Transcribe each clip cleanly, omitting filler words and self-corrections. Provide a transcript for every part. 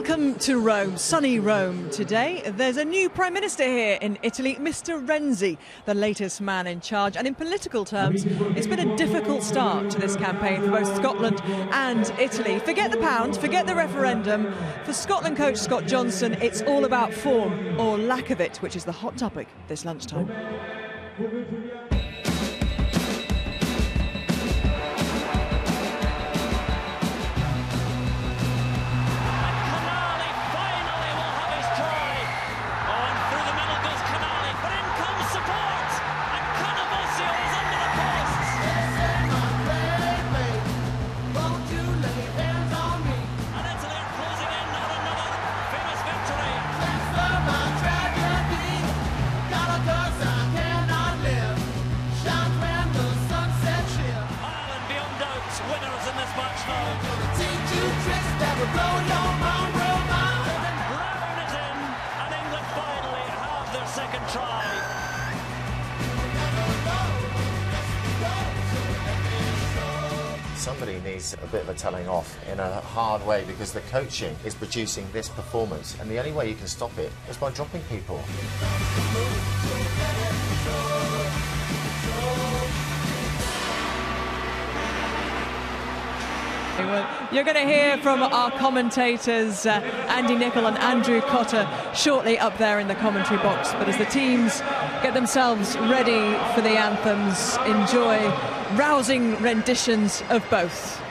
Welcome to Rome, sunny Rome today. There's a new Prime Minister here in Italy, Mr. Renzi, the latest man in charge. And in political terms, it's been a difficult start to this campaign for both Scotland and Italy. Forget the pound, forget the referendum. For Scotland coach Scott Johnson, it's all about form or lack of it, which is the hot topic this lunchtime. Winners in this match now. Teach you tricks that will blow your mind, Brown it in, and England finally have their second try. Somebody needs a bit of a telling off in a hard way because the coaching is producing this performance, and the only way you can stop it is by dropping people. You're going to hear from our commentators, Andy Nicol and Andrew Cotter, shortly up there in the commentary box. But as the teams get themselves ready for the anthems, enjoy rousing renditions of both.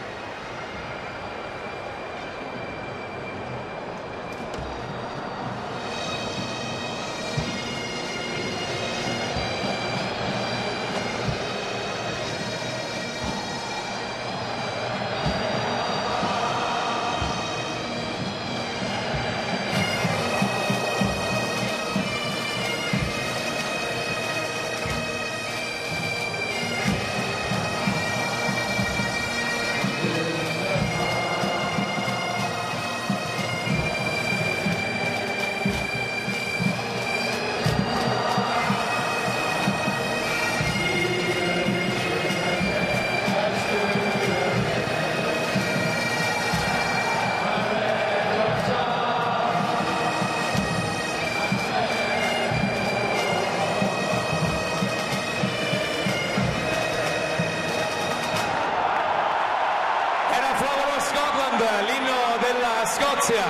L'inno della Scozia,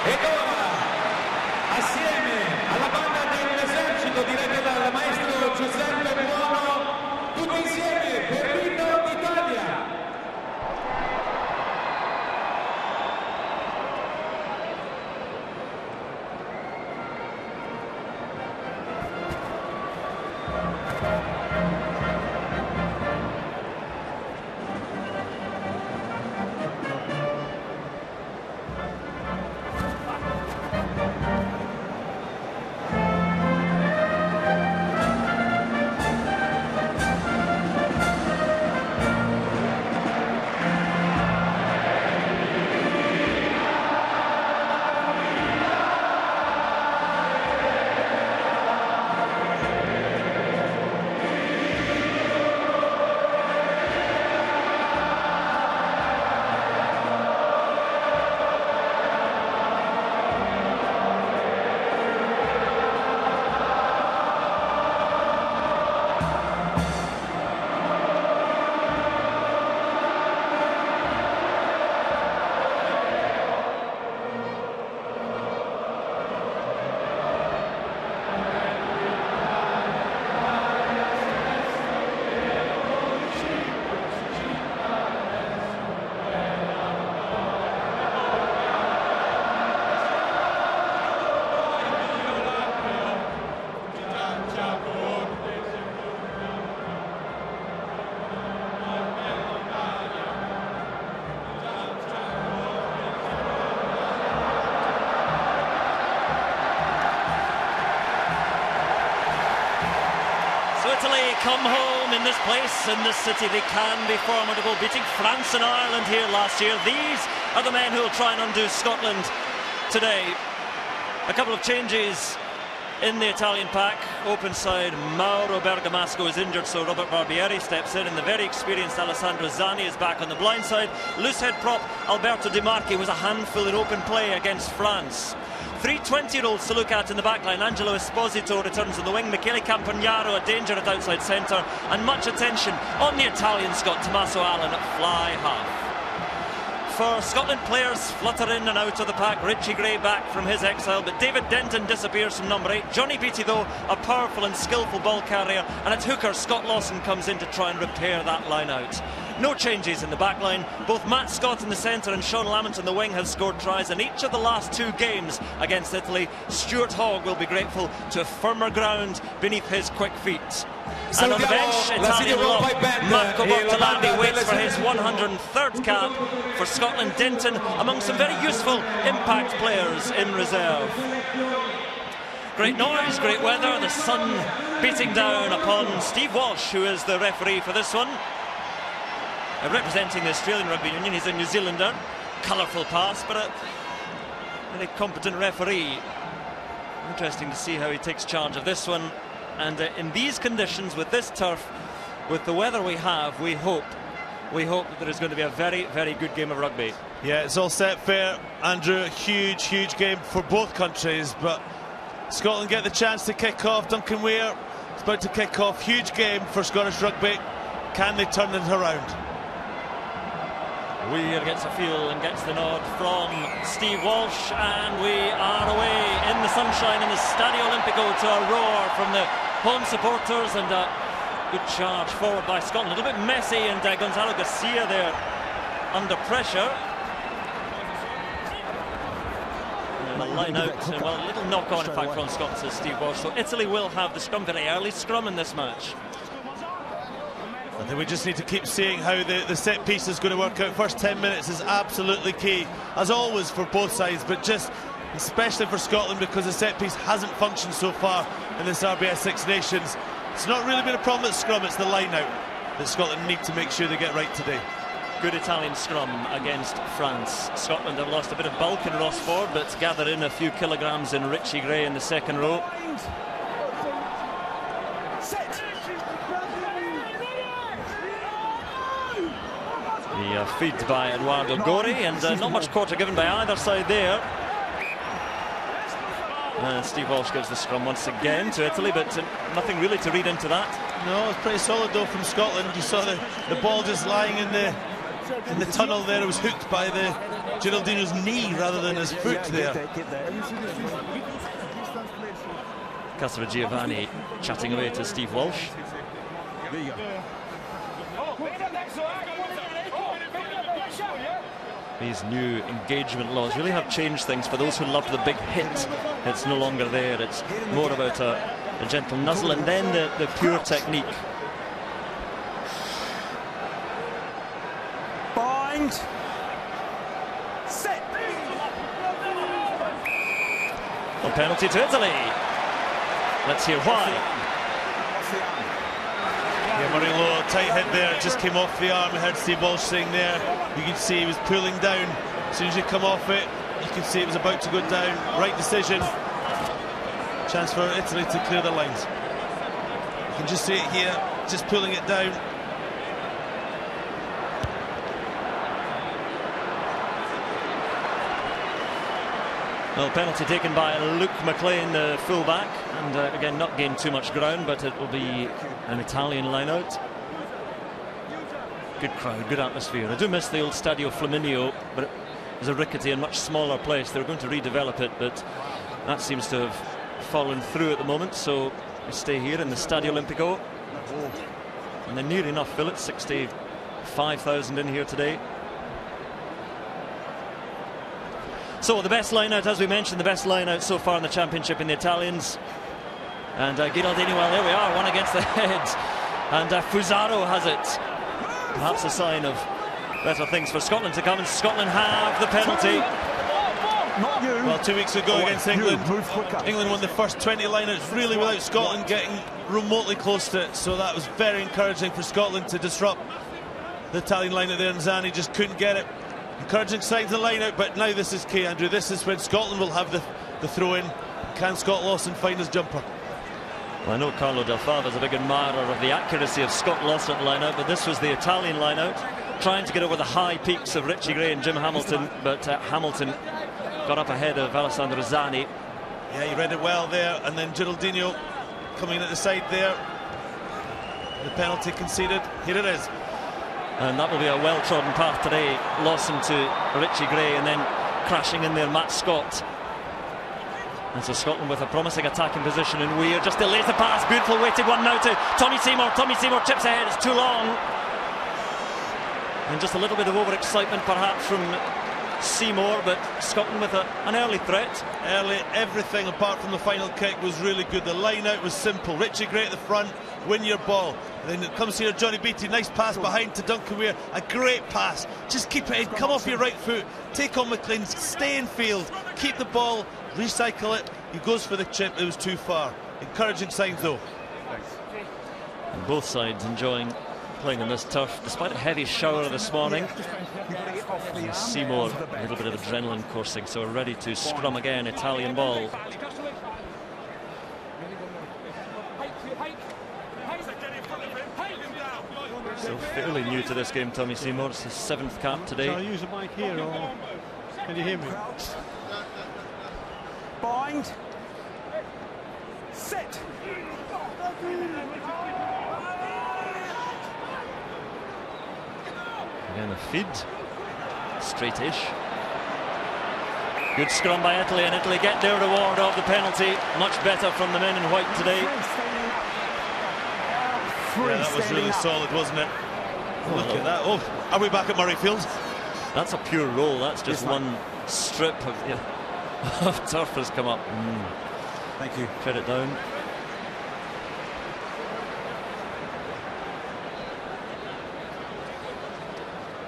e ora assieme alla banda dell'esercito diretta dal maestro Giuseppe Buono, tutti insieme per l'inno d'Italia. Italy come home in this place, in this city. They can be formidable, beating France and Ireland here last year. These are the men who will try and undo Scotland today. A couple of changes in the Italian pack. Open side, Mauro Bergamasco is injured, so Robert Barbieri steps in, and the very experienced Alessandro Zani is back on the blind side. Loose head prop Alberto Di Marchi was a handful in open play against France. 3 20-year-olds to look at in the backline. Angelo Esposito returns on the wing. Michele Campagnaro a danger at outside centre, and much attention on the Italian Scot Tommaso Allen at fly half. For Scotland, players flutter in and out of the pack. Richie Gray back from his exile, but David Denton disappears from number 8. Johnny Beattie, though, a powerful and skillful ball carrier, and at hooker, Scott Lawson comes in to try and repair that line out. No changes in the back line. Both Matt Scott in the centre and Sean Lamont on the wing have scored tries in each of the last 2 games against Italy. Stuart Hogg will be grateful to firmer ground beneath his quick feet. And on the bench, Italian lock, Marco Bortolandi waits for his 103rd cap. For Scotland, Denton among some very useful impact players in reserve. Great noise, great weather, the sun beating down upon Steve Walsh, who is the referee for this one. Representing the Australian Rugby Union, he's a New Zealander. Colourful pass, but a very competent referee. Interesting to see how he takes charge of this one. And in these conditions, with this turf, with the weather we have, we hope that there is going to be a very, very good game of rugby. Yeah, it's all set fair, Andrew. Huge, huge game for both countries, but Scotland get the chance to kick off. Duncan Weir is about to kick off. Huge game for Scottish rugby. Can they turn it around? Weir gets a feel and gets the nod from Steve Walsh, and we are away in the sunshine in the Stadio Olimpico to a roar from the home supporters, and a good charge forward by Scotland. A little bit messy, and Gonzalo Garcia there under pressure. And a line out, and well, a little knock on in fact from Scotland, says Steve Walsh. So Italy will have the scrum, very early scrum in this match. I think we just need to keep seeing how the set piece is going to work out. First 10 minutes is absolutely key, as always for both sides, but just especially for Scotland, because the set piece hasn't functioned so far in this RBS Six Nations. It's not really been a problem at scrum, it's the line out that Scotland need to make sure they get right today. Good Italian scrum against France. Scotland have lost a bit of bulk in Ross Ford, but gather in a few kilograms in Richie Gray in the second row. The feed by Eduardo Gori, and not much quarter given by either side there. And Steve Walsh gives the scrum once again to Italy, but nothing really to read into that. No, it's pretty solid though from Scotland. You saw the ball just lying in the tunnel there. It was hooked by the Geraldino's knee rather than his foot there. Casper Giovanni chatting away to Steve Walsh. There you go. These new engagement laws really have changed things for those who love the big hit. It's no longer there. It's more about a gentle nuzzle and then the pure technique. Bind. Set. A penalty to Italy. Let's hear why. Yeah, Murillo, tight hit there, it just came off the arm. We heard Steve Walsh saying there, you can see he was pulling down. As soon as you come off it, you can see it was about to go down. Right decision. Chance for Italy to clear the lines. You can just see it here, just pulling it down. Well, penalty taken by Luke McLean, the fullback, and again not gained too much ground, but it will be an Italian line-out. Good crowd, good atmosphere. I do miss the old Stadio Flaminio, but it was a rickety and much smaller place. They were going to redevelop it, but that seems to have fallen through at the moment, so we stay here in the Stadio Olimpico. And they're near enough fill it, 65,000 in here today. So the best line out, as we mentioned, the best line out so far in the championship in the Italians. And Giraldini, well, there we are, one against the head. And Fusaro has it. Perhaps a sign of better things for Scotland to come. And Scotland have the penalty. Well, 2 weeks ago against England, England won the first 20 lineouts really without Scotland getting remotely close to it. So that was very encouraging for Scotland to disrupt the Italian lineout there, and Zani just couldn't get it. Encouraging signs of the line out, but now this is key, Andrew. This is when Scotland will have the throw in. Can Scott Lawson find his jumper? Well, I know Carlo Del Fava is a big admirer of the accuracy of Scott Lawson at line-out, but this was the Italian line-out, trying to get over the high peaks of Richie Gray and Jim Hamilton, but Hamilton got up ahead of Alessandro Zani. Yeah, he read it well there, and then Geraldinho coming in at the side there. The penalty conceded. Here it is. And that will be a well-trodden path today. Lawson to Richie Gray, and then crashing in there, Matt Scott. And so Scotland with a promising attacking position, and Weir just delays the pass. Beautiful weighted one now to Tommy Seymour. Tommy Seymour chips ahead, it's too long. And just a little bit of overexcitement perhaps from Seymour, but Scotland with an early threat. Early, everything apart from the final kick was really good. The line out was simple. Richie Gray at the front, win your ball. And then it comes here, Johnny Beattie, nice pass behind to Duncan Weir. A great pass. Just keep it in, come off your right foot, take on McLean, stay in field, keep the ball, recycle it. He goes for the chip, it was too far. Encouraging signs though. And both sides enjoying playing on this turf, despite a heavy shower this morning. And Seymour, a little bit of adrenaline coursing, so ready to scrum again. Italian ball. So fairly new to this game, Tommy Seymour. It's his 7th cap today. Shall I use a mic here, or can you hear me? Bind. Set. Again, a feed. Straight-ish. Good scrum by Italy, and Italy get their reward of the penalty. Much better from the men in white today. Yeah, that was really solid, wasn't it? Look at that. Oh, are we back at Murrayfield? That's a pure roll. That's just one strip of, of turf has come up. Thank you. Tread it down.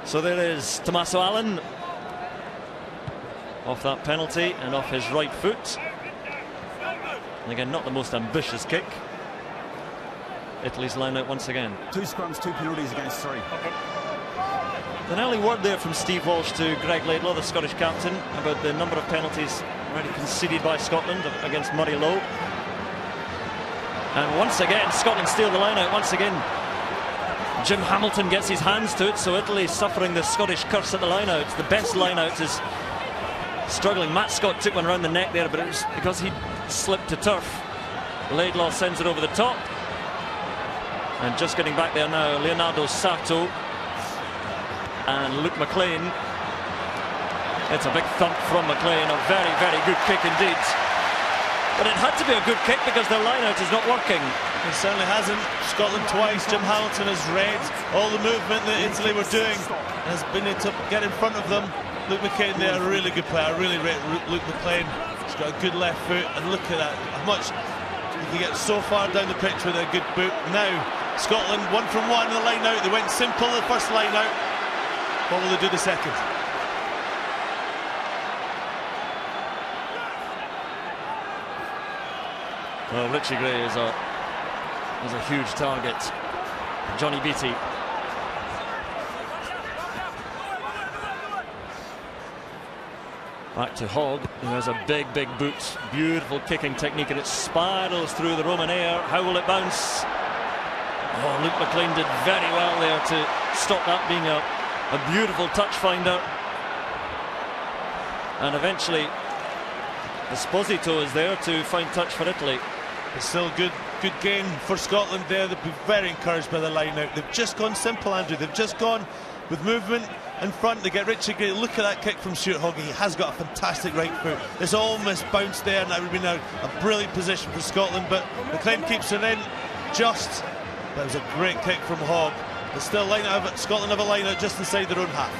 So there is Tommaso Allen off that penalty and off his right foot. And again, not the most ambitious kick. Italy's line out once again. 2 scrums, 2 penalties against 3. An early word there from Steve Walsh to Greg Laidlaw, the Scottish captain, about the number of penalties already conceded by Scotland against Murray Lowe. And once again, Scotland steal the line out once again. Jim Hamilton gets his hands to it, so Italy suffering the Scottish curse at the line-out. The best line-out is struggling. Matt Scott took one around the neck there, but it was because he slipped to turf. Laidlaw sends it over the top. And just getting back there now, Leonardo Sarto and Luke McLean. It's a big thump from McLean, a very, very good kick indeed. But it had to be a good kick because their line-out is not working. It certainly hasn't. Scotland twice. Jim Hamilton has read all the movement that Italy were doing, has been able to get in front of them. Luke McLean there, a really good player. I really rate Luke McLean. He's got a good left foot, and look at that. How much you can get so far down the pitch with a good boot. Now, Scotland 1 from 1 in the line-out. They went simple the first line-out. What will they do the second? Well, Richie Gray is a huge target. Johnny Beattie. Back to Hogg, who has a big, big boot. Beautiful kicking technique, and it spirals through the Roman air. How will it bounce? Oh, Luke McLean did very well there to stop that being a beautiful touch finder. And eventually, Esposito is there to find touch for Italy. It's still a good game for Scotland there. They've been very encouraged by the line out. They've just gone simple, Andrew. They've just gone with movement in front. They get Richie Gray. Look at that kick from Stuart Hogg. He has got a fantastic right foot. It's almost bounced there, and that would have been a brilliant position for Scotland, but McLean keeps it in just. That was a great kick from Hogg. But still, Scotland have a line out just inside their own half.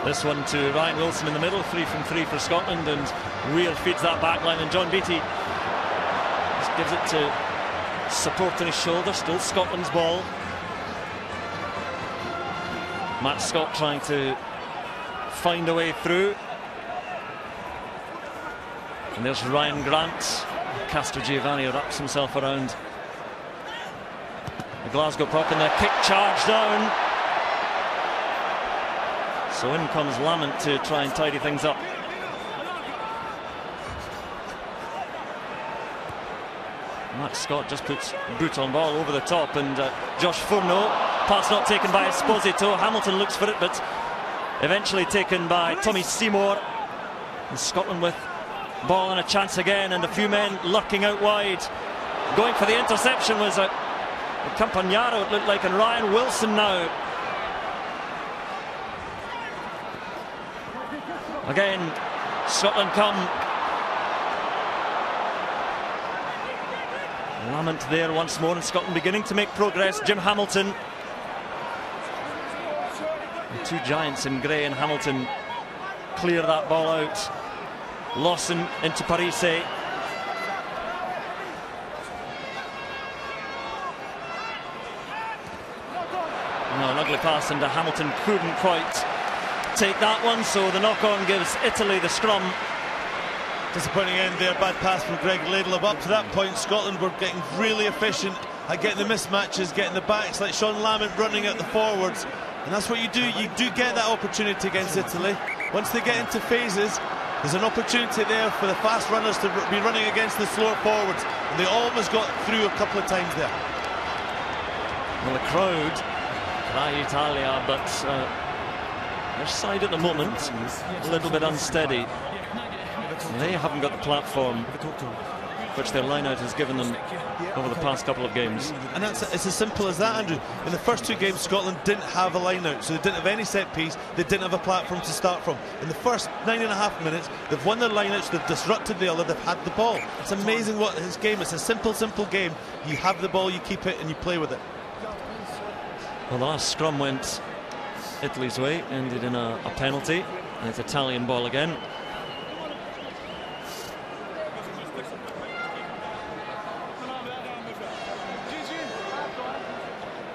This one to Ryan Wilson in the middle, 3 from 3 for Scotland, and Weir feeds that back line, and John Beattie just gives it to support on his shoulder. Still Scotland's ball. Matt Scott trying to find a way through. And there's Ryan Grant. Castro Giovanni wraps himself around the Glasgow puck, and the kick charge down. So in comes Lamont to try and tidy things up. Max Scott just puts boot on ball over the top, and Josh Furno, pass not taken by Esposito. Hamilton looks for it, but eventually taken by Tommy Seymour. And Scotland with ball and a chance again, and a few men lurking out wide. Going for the interception was Campagnaro, it looked like, and Ryan Wilson now. Again, Scotland come. Lament there once more, and Scotland beginning to make progress. Jim Hamilton. The two giants in Gray and Hamilton clear that ball out. Lawson into Parise. No, an ugly pass, and Hamilton couldn't quite take that one, so the knock-on gives Italy the scrum. Disappointing end there, bad pass from Greg Laidlaw. Up to that point, Scotland were getting really efficient at getting the mismatches, getting the backs, like Sean Lamont running at the forwards. And that's what you do get that opportunity against Italy. Once they get into phases, there's an opportunity there for the fast runners to be running against the slower forwards. And they almost got through a couple of times there. Well, the crowd, cry Italia, but their side at the moment, a little bit unsteady. They haven't got the platform which their line-out has given them over the past couple of games. And it's as simple as that, Andrew. In the first two games, Scotland didn't have a line-out, so they didn't have any set-piece, they didn't have a platform to start from. In the first 9.5 minutes, they've won their line-outs, they've disrupted the other, they've had the ball. It's amazing what his game is. It's a simple game. You have the ball, you keep it, and you play with it. Well, the last scrum went Italy's way, ended in a penalty, and it's Italian ball again.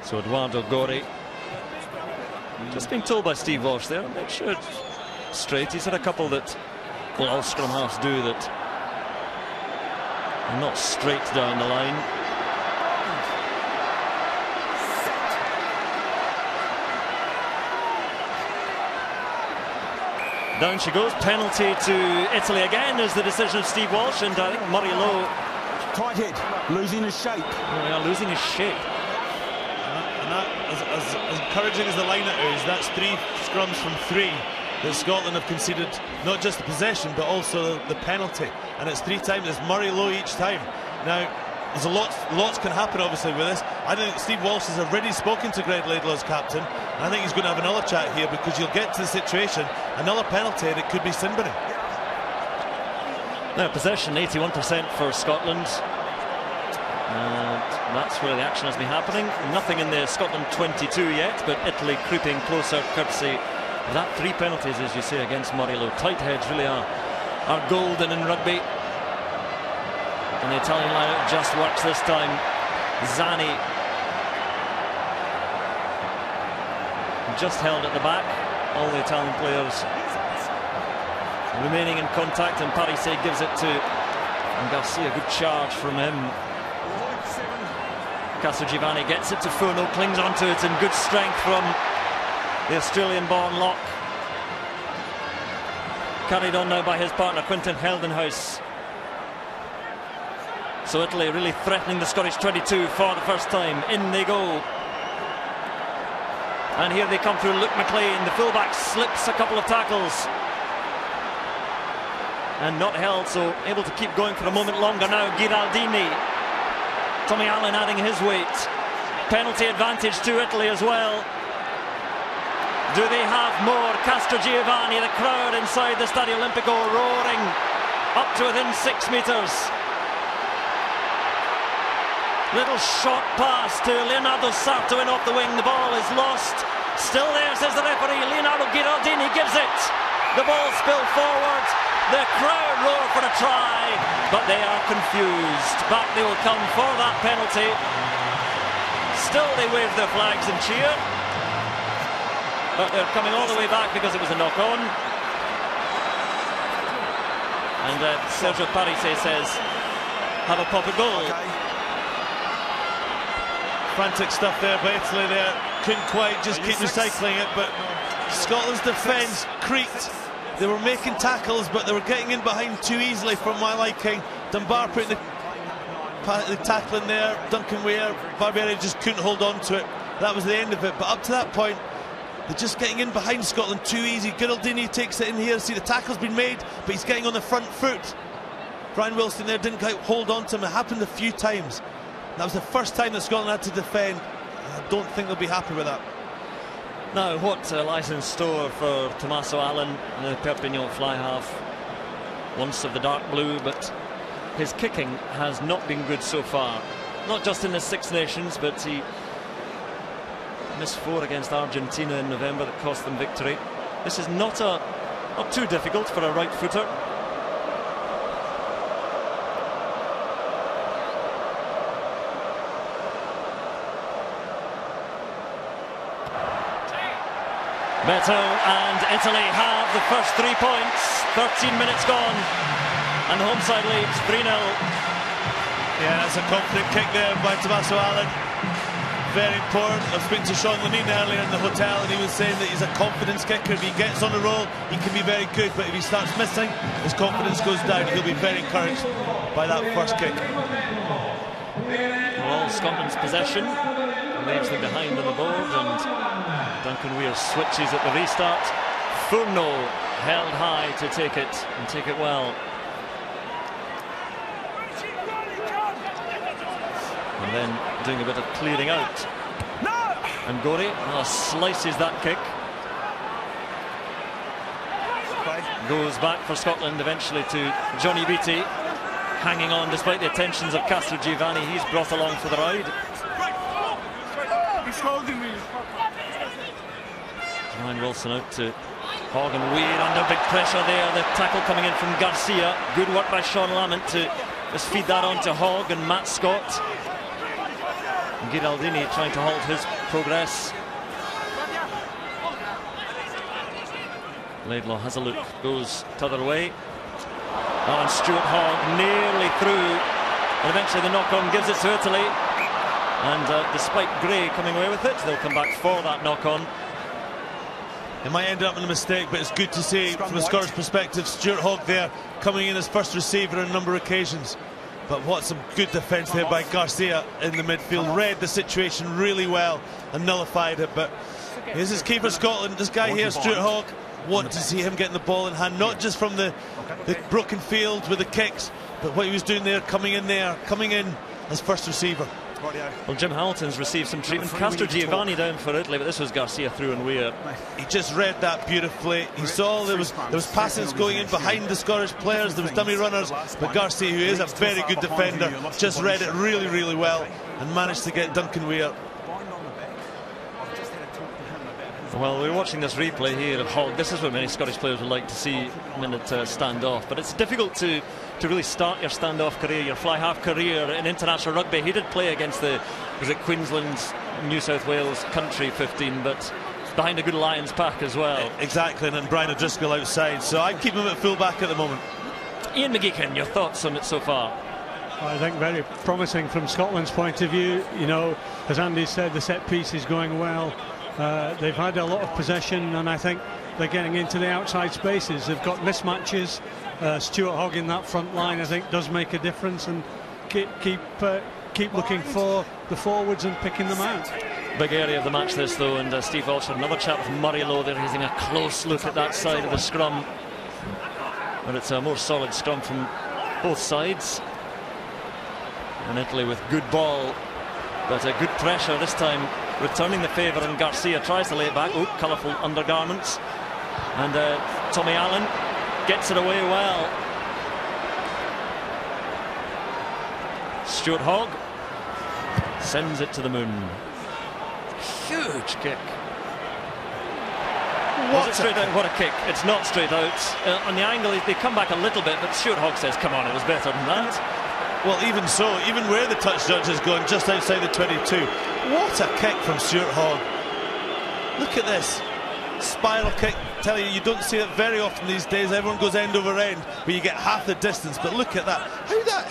So Eduardo Gori, just being told by Steve Walsh there, make sure it's straight. He's had a couple that, well, all scrum halves do, that are not straight down the line. Down she goes. Penalty to Italy again is the decision of Steve Walsh, and I think Murray Lowe. Tight hit, losing his shape. Oh, yeah, losing his shape. And that, as encouraging as the line-out is, that's 3 scrums from 3 that Scotland have conceded, not just the possession but also the penalty, and it's 3 times. It's Murray Lowe each time. Now there's lots can happen obviously with this. I think Steve Walsh has already spoken to Greg Laidlaw as captain, and I think he's going to have another chat here, because you'll get to the situation, another penalty, and it could be Sinbury. Now possession 81% for Scotland. And that's where the action has been happening. Nothing in the Scotland 22 yet, but Italy creeping closer courtesy of that 3 penalties, as you say, against Murray Lowe. Tight heads really are golden in rugby. And the Italian line-out just works this time. Zani just held at the back. All the Italian players remaining in contact, and Parise gives it to Garcia. Good charge from him. Castrogiovanni gets it to Furno, clings onto it, and good strength from the Australian-born lock. Carried on now by his partner Quinton Heldenhuis. So Italy really threatening the Scottish 22 for the first time. In they go. And here they come through. Luke McLean, the fullback, slips a couple of tackles. And not held, so able to keep going for a moment longer now. Giraldini. Tommy Allen adding his weight. Penalty advantage to Italy as well. Do they have more? Castrogiovanni, the crowd inside the Stadio Olimpico roaring up to within 6 metres. Little short pass to Leonardo Sarto in off the wing. The ball is lost. Still there, says the referee. Leonardo Giraldini gives it. The ball spilled forward. The crowd roar for a try, but they are confused. Back they will come for that penalty. Still they wave their flags and cheer, but they're coming all the way back because it was a knock-on. And Sergio Parise says, have a pop at goal. Frantic stuff there by Italy there. Couldn't quite just keep recycling it, but Scotland's defence creaked. They were making tackles, but they were getting in behind too easily for my liking. Dunbar putting the the tackling there. Duncan Weir, Barbieri just couldn't hold on to it. That was the end of it. But up to that point, they're just getting in behind Scotland too easy. Geraldini takes it in here. See, the tackle's been made, but he's getting on the front foot. Brian Wilson there didn't quite hold on to him. It happened a few times. That was the first time that Scotland had to defend. I don't think they'll be happy with that. Now, what lies in store for Tommaso Allen, the Perpignan fly half, once of the dark blue, but his kicking has not been good so far. Not just in the Six Nations, but he missed 4 against Argentina in November that cost them victory. This is not too difficult for a right footer. Beto and Italy have the first 3 points. 13 minutes gone, and the home side leads 3-0. Yeah, that's a confident kick there by Tommaso Allen. Very important. I was speaking to Sean Lenine earlier in the hotel, and he was saying that he's a confidence kicker. If he gets on the roll, he can be very good, but if he starts missing, his confidence goes down. He'll be very encouraged by that first kick. Well, Scotland's possession leaves them behind on the board, and Duncan Weir switches at the restart. Furno held high to take it, and take it well. And then doing a bit of clearing out. And Gori slices that kick. Goes back for Scotland eventually to Johnny Beattie. Hanging on despite the attentions of Castro Giovanni. He's brought along for the ride. He's holding me. Ryan Wilson out to Hogg, and Weir under big pressure there. The tackle coming in from Garcia. Good work by Sean Lamont to just feed that on to Hogg and Matt Scott. And Giraldini trying to halt his progress. Laidlaw has a look, goes t'other way. Oh, and Stuart Hogg nearly through. And eventually the knock-on gives it to Italy. And despite Gray coming away with it, they'll come back for that knock-on. It might end up in a mistake, but it's good to see from a Scottish perspective, Stuart Hogg there coming in as first receiver on a number of occasions. But what some good defence there by Garcia in the midfield. Read the situation really well and nullified it. But this is key for Scotland. This guy here, Stuart Hogg, want to see him getting the ball in hand, not just from the broken field with the kicks, but what he was doing there, coming in as first receiver. Well, Jim Hamilton's received some treatment. Castro Giovanni down for Italy, but this was Garcia through and Weir. He just read that beautifully. He saw there was passes going in behind the Scottish players, there was dummy runners, but Garcia, who is a very good defender, just read it really, really well and managed to get Duncan Weir. Well, we're watching this replay here of Hogg. This is what many Scottish players would like to see a minute standoff, but it's difficult to really start your standoff career, your fly half career in international rugby. He did play against Queensland, New South Wales country 15, but behind a good Lions pack as well. Exactly, and then Brian O'Driscoll outside, so I'd keep him at full back at the moment. Ian McGeechan, your thoughts on it so far? I think very promising from Scotland's point of view. You know, as Andy said, the set piece is going well. They've had a lot of possession, and I think they're getting into the outside spaces. They've got mismatches. Stuart Hogg in that front line, I think, does make a difference, and keep looking for the forwards and picking them out. Big area of the match this though, and Steve Walsh had another chat with Murray Lowe. They're having a close look at that side of the scrum, but it's a more solid scrum from both sides, and Italy with good ball, but a good pressure this time, returning the favour, and Garcia tries to lay it back. Oh, colourful undergarments, and Tommy Allen gets it away well. Stuart Hogg sends it to the moon. Huge kick. Was it straight out? What a kick. It's not straight out. On the angle, they come back a little bit, but Stuart Hogg says, come on, it was better than that. Well, even so, even where the touch judge has gone, just outside the 22. What a kick from Stuart Hogg. Look at this. Spiral kick. Tell you don't see it very often these days. Everyone goes end over end, but you get half the distance. But look at that.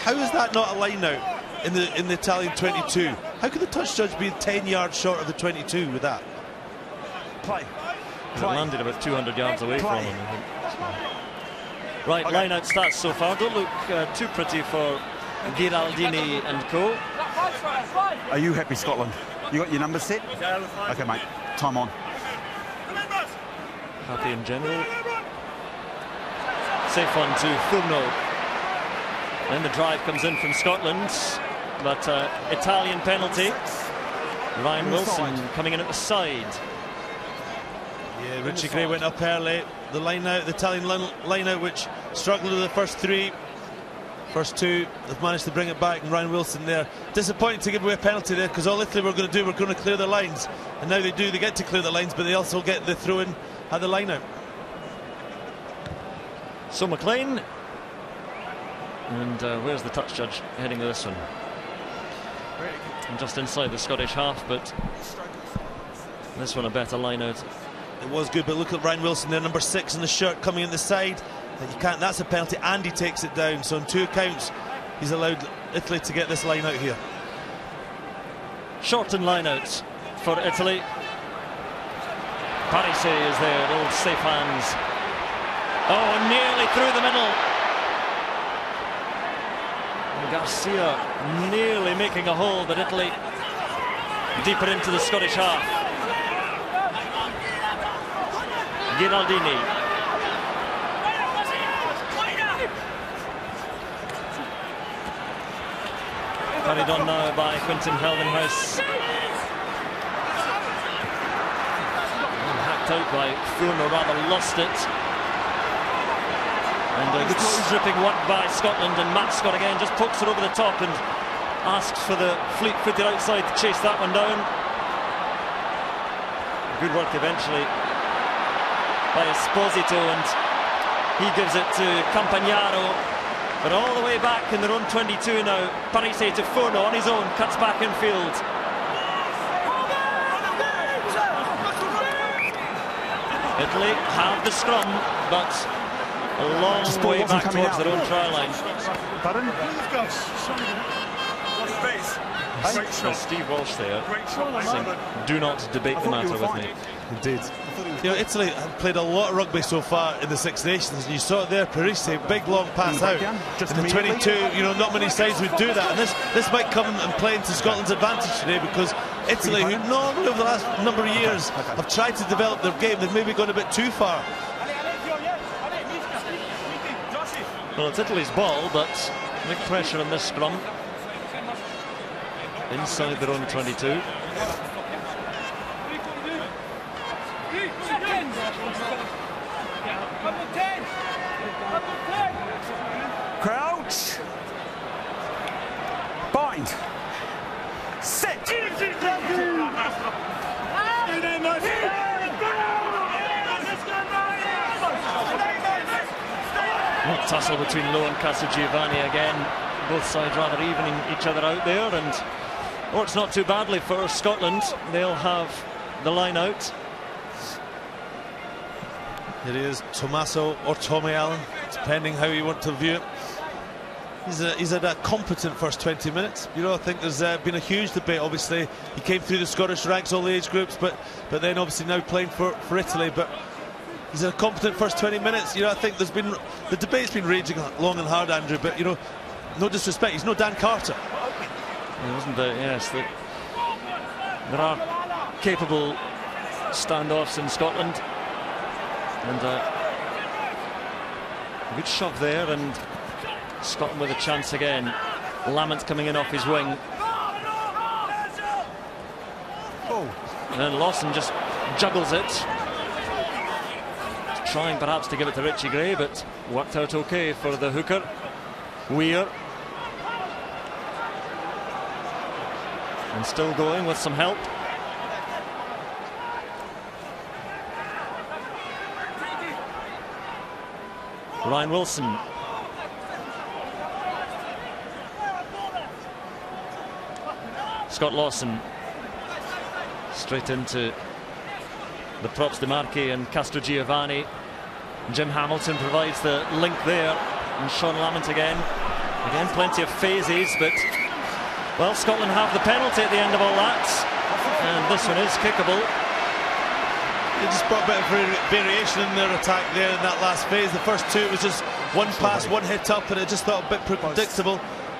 How is that not a line out in the Italian 22? How could the touch judge be 10 yards short of the 22 with that? It landed about 200 yards away from him, I think. Right, line out stats so far don't look too pretty for Giraldini and co. Are you happy, Scotland? You got your numbers set? Okay, mate. Time on. Happy in general. Safe one to Furno. Then the drive comes in from Scotland, but Italian penalty. Ryan Wilson coming in at the side. Yeah, Richie Gray went up early. The line out, the Italian line out, which struggled with the first three. First two, they've managed to bring it back, and Ryan Wilson there. Disappointing to give away a penalty there, because all Italy were going to do, were going to clear their lines. And now they do, they get to clear the lines, but they also get the throw-in at the line out. So McLean. And where's the touch judge heading with this one? Just inside the Scottish half, but this one a better line out. It was good, but look at Ryan Wilson there, number 6 in the shirt, coming in the side. You can't, that's a penalty, and he takes it down. So on 2 counts, he's allowed Italy to get this line out here. Shortened line out for Italy. Parisse is there, old safe hands. Oh, nearly through the middle. And Garcia nearly making a hole, but Italy deeper into the Scottish half. Giraldini. Carried on now by Quinton Heldenhuis. Hacked out by Furno, rather lost it. And a good stripping work by Scotland, and Matt Scott again just pokes it over the top and asks for the fleet-footed outside to chase that one down. Good work eventually by Esposito, and he gives it to Campagnaro. But all the way back in their own 22 now. Parisse to Furno on his own, cuts back in field. Italy have the scrum, but a long way back towards their own try line. Pardon? Steve Walsh there saying, do not debate the matter with me. Indeed. You know, Italy have played a lot of rugby so far in the Six Nations, and you saw it there, Parisse, big long pass out. In the 22, you know, not many sides would do that, and this might come and play into Scotland's advantage today, because Italy, who normally over the last number of years have tried to develop their game, they've maybe gone a bit too far. Well, it's Italy's ball, but big pressure on this scrum. Inside their own 22. Crouch. Bind. Set. Tussle between Lowe and Castrogiovanni again. Both sides rather evening each other out there, and it's not too badly for Scotland. They'll have the line out. It is Tommaso or Tommy Allen, depending how you want to view it. He's had a competent first 20 minutes. You know, I think there's been a huge debate. Obviously, he came through the Scottish ranks, all the age groups, but then obviously now playing for Italy. But he's had a competent first 20 minutes. You know, I think the debate's been raging long and hard, Andrew. But you know, no disrespect, he's no Dan Carter. Wasn't there? Yes, there are capable standoffs in Scotland, and a good shove there, and Scotland with a chance again. Lamont coming in off his wing. Oh. And then Lawson just juggles it, trying perhaps to give it to Richie Gray, but worked out okay for the hooker Weir. And still going with some help. Ryan Wilson. Scott Lawson. Straight into the props, DeMarchi and Castrogiovanni. Jim Hamilton provides the link there. And Sean Lamont again. Again, plenty of phases, but well, Scotland have the penalty at the end of all that, and this one is kickable. They just brought a bit of variation in their attack there in that last phase. The first two was just one pass, one hit up, and it just felt a bit predictable.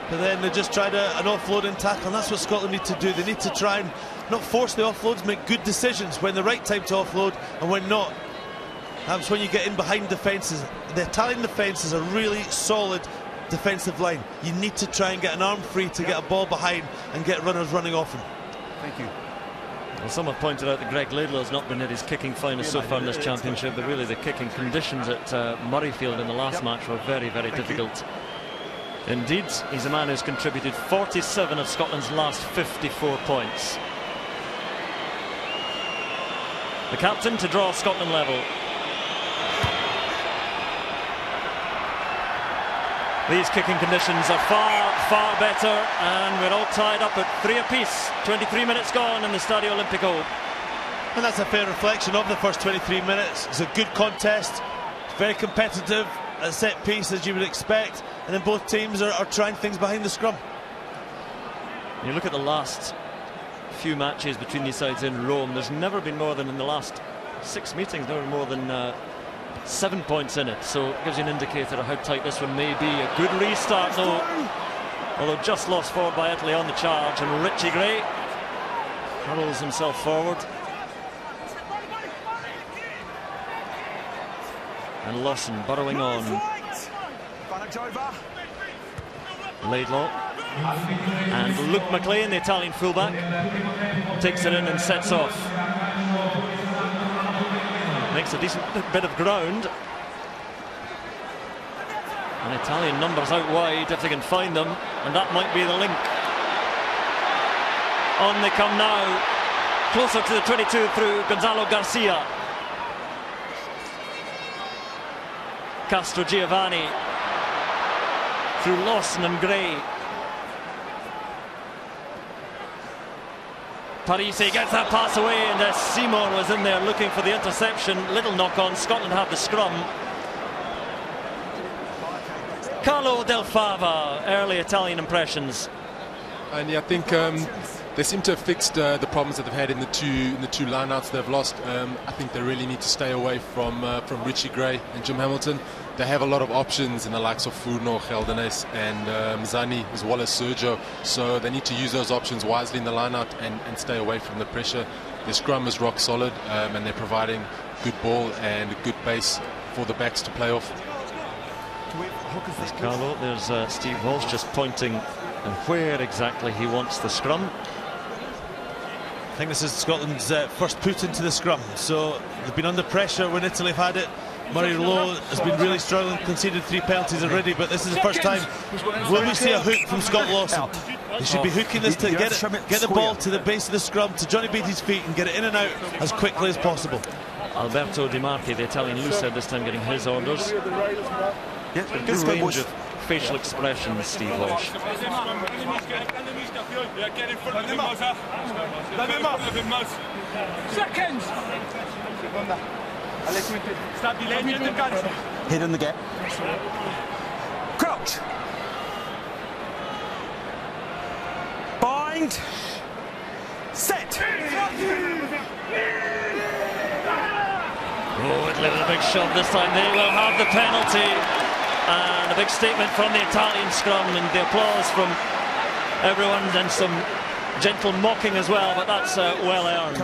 but then they just tried an offloading tackle, and that's what Scotland need to do. They need to try and not force the offloads, make good decisions when the right time to offload and when not. That's when you get in behind defences. The Italian defence is a really solid defensive line. You need to try and get an arm free to get a ball behind and get runners running off him. Thank you. Well, some have pointed out that Greg Laidlaw's not been at his kicking finest so far in this championship, but really the kicking conditions at Murrayfield in the last match were very, very difficult. Indeed, he's a man who's contributed 47 of Scotland's last 54 points. The captain to draw Scotland level. These kicking conditions are far, far better, and we're all tied up at 3 apiece. 23 minutes gone in the Stadio Olimpico. And that's a fair reflection of the first 23 minutes. It's a good contest, it's very competitive, a set piece as you would expect, and then both teams are trying things behind the scrum. You look at the last few matches between these sides in Rome, there's never been more than in the last 6 meetings, never more than 7 points in it, so it gives you an indicator of how tight this one may be. A good restart though, although just lost forward by Italy on the charge, and Richie Gray hurls himself forward. And Lawson burrowing on. Laidlaw. And Luke McLean, the Italian fullback, takes it in and sets off. Makes a decent bit of ground. And Italian numbers out wide if they can find them, and that might be the link. On they come now, closer to the 22 through Gonzalo Garcia. Castro Giovanni through Lawson and Gray. Parisi gets that pass away, and Seymour was in there looking for the interception. Little knock on. Scotland have the scrum. Carlo Del Fava, early Italian impressions. And yeah, I think they seem to have fixed the problems that they've had in the two lineouts they've lost. I think they really need to stay away from Richie Gray and Jim Hamilton. They have a lot of options in the likes of Furno, Geldenes and Zani, as well as Sergio. So they need to use those options wisely in the lineout and stay away from the pressure. Their scrum is rock solid, and they're providing good ball and good base for the backs to play off. There's Carlo, there's Steve Walsh just pointing and where exactly he wants the scrum. I think this is Scotland's first put into the scrum, so they've been under pressure when Italy have had it. Murray Lowe has been really struggling, conceded 3 penalties already, but this is the first time. Will we see a hook from Scott Lawson? He should be hooking this to get the ball to the base of the scrum, to Johnny Beattie's feet, and get it in and out as quickly as possible. Alberto Di Marchi, the Italian loosehead, this time getting his orders. Yeah, Good range of facial expressions, Steve Walsh. Seconds! Hit in the gap. Crouch. Bind. Set. Oh, Italy with a big shove this time. They will have the penalty. And a big statement from the Italian scrum, and the applause from everyone, and some gentle mocking as well, but that's well earned.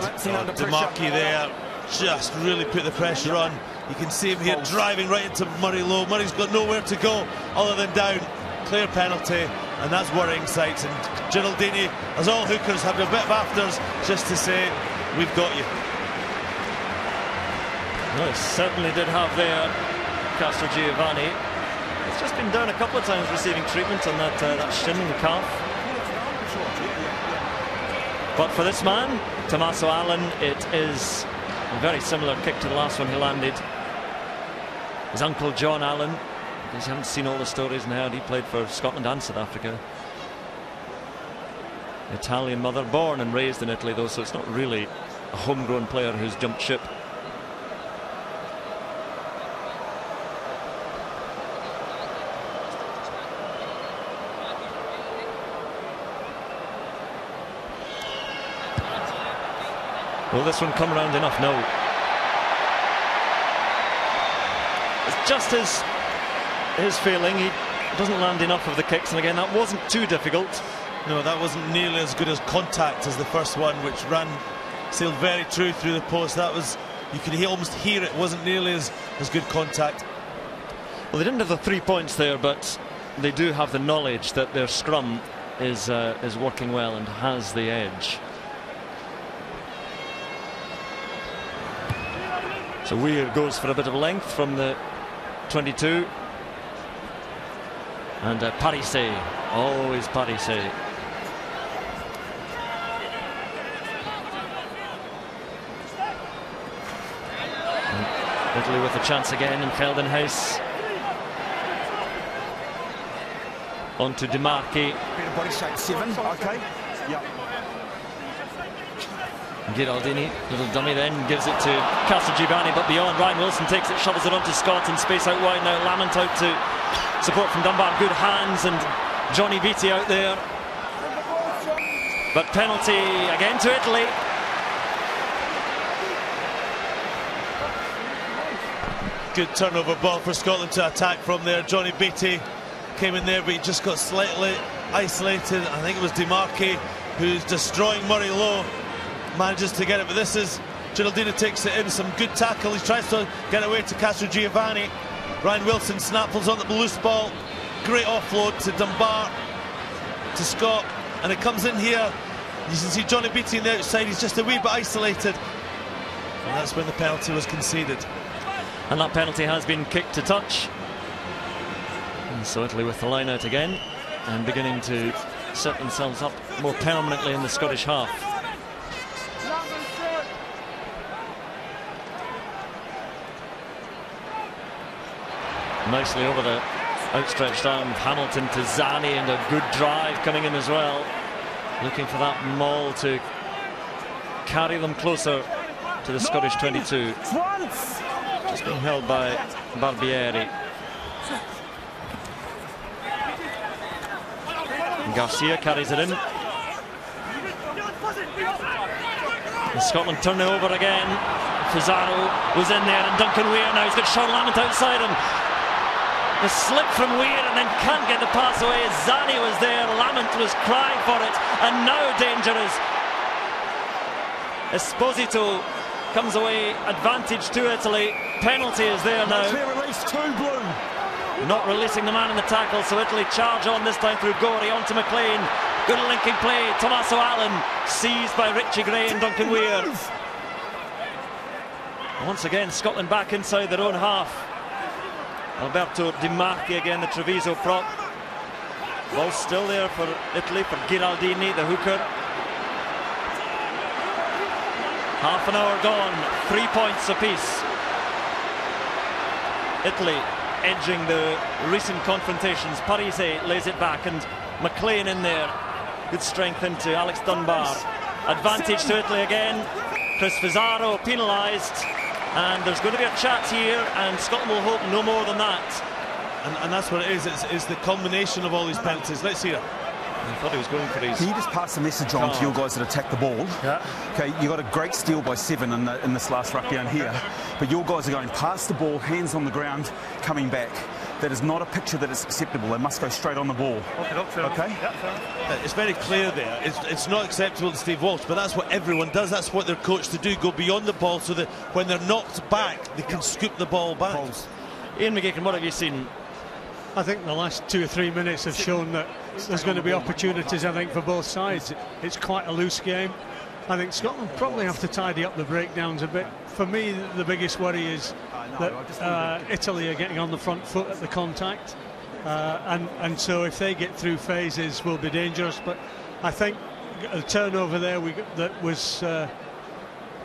Di Marchi there just really put the pressure on. You can see him here driving right into Murray Lowe. Murray's got nowhere to go other than down. Clear penalty, and that's worrying sights. And Geraldini, as all hookers, have a bit of afters just to say, we've got you. Well, it certainly did have there Castro Giovanni. It's just been down a couple of times receiving treatment on that shin and calf. But for this man, Tommaso Allen, it is a very similar kick to the last one he landed. His uncle John Allen, in case you haven't seen all the stories and heard, he played for Scotland and South Africa. Italian mother, born and raised in Italy though, so it's not really a homegrown player who's jumped ship. Will this one come around enough? No. It's just his feeling. He doesn't land enough of the kicks, and again, that wasn't too difficult. No, that wasn't nearly as good as contact as the first one, which sailed very true through the post. That was, you could almost hear it, wasn't nearly as good contact. Well, they didn't have the 3 points there, but they do have the knowledge that their scrum is working well and has the edge. So Weir goes for a bit of length from the 22. And Parise, always Parise. Italy with a chance again in Geldenhuis. On to Demarchi. Body shape 7, okay. Yep. Giraldini, little dummy then, gives it to Castrogiovanni, but beyond. Ryan Wilson takes it, shovels it onto Scott, and space out wide now. Lamont out to support from Dunbar. Good hands, and Johnny Beattie out there. But penalty again to Italy. Good turnover ball for Scotland to attack from there. Johnny Beattie came in there, but he just got slightly isolated. I think it was Demarchi who's destroying Murray Lowe. Manages to get it, but this is Giraldini takes it in. Some good tackle. He tries to get away to Castrogiovanni. Ryan Wilson snapples on the loose ball. Great offload to Dunbar, to Scott, and it comes in here. You can see Johnny Beattie on the outside. He's just a wee bit isolated, and that's when the penalty was conceded. And that penalty has been kicked to touch. And so Italy with the line out again and beginning to set themselves up more permanently in the Scottish half. Nicely over the outstretched arm of Hamilton to Zani, and a good drive coming in as well. Looking for that maul to carry them closer to the Scottish 22. Just being held by Barbieri. And Garcia carries it in. And Scotland turn it over again. Fusaro was in there, and Duncan Weir now. He's got Sean Lamont outside him. The slip from Weir, and then can't get the pass away. Zani was there, Lamont was crying for it, and now dangerous. Esposito comes away, advantage to Italy. Penalty is there now. Release 2 blue. Not releasing the man in the tackle, so Italy charge on this time through Gorey onto McLean. Good linking play. Tommaso Allen seized by Richie Gray and Duncan Weir. Once again, Scotland back inside their own half. Alberto Demarchi again, the Treviso prop. Ball still there for Italy, for Giraldini, the hooker. Half an hour gone, 3 points apiece. Italy edging the recent confrontations. Parise lays it back, and McLean in there. Good strength into Alex Dunbar. Advantage to Italy again. Chris Fusaro penalised. And there's going to be a chat here, and Scotland will hope no more than that. And that's what it is. It's the combination of all these penalties. Let's hear it. I thought he was going for his... Can you just pass the message on to your guys that attack the ball? Yeah. Okay, you got a great steal by 7 in this last ruck down here, but your guys are going past the ball, hands on the ground, coming back. That is not a picture that is acceptable. They must go straight on the ball. Okay? It's very clear there. It's not acceptable to Steve Walsh, but that's what everyone does. That's what they're coached to do, go beyond the ball so that when they're knocked back, they can scoop the ball back. Ian McGeechan, what have you seen? I think the last 2 or 3 minutes have shown that there's going to be opportunities, I think, for both sides. It's quite a loose game. I think Scotland probably have to tidy up the breakdowns a bit. For me, the biggest worry is that Italy are getting on the front foot at the contact. And so if they get through phases, will be dangerous. But I think a turnover there that was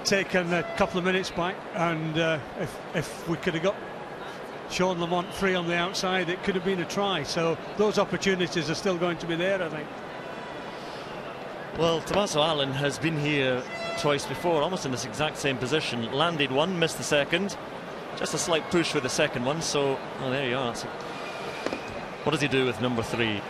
taken a couple of minutes back, and if we could have got Sean Lamont free on the outside, it could have been a try. So those opportunities are still going to be there, I think. Well, Tommaso Allen has been here twice before, almost in this exact same position. Landed one, missed the second. Just a slight push with the second one. So, well, there you are. What does he do with number 3?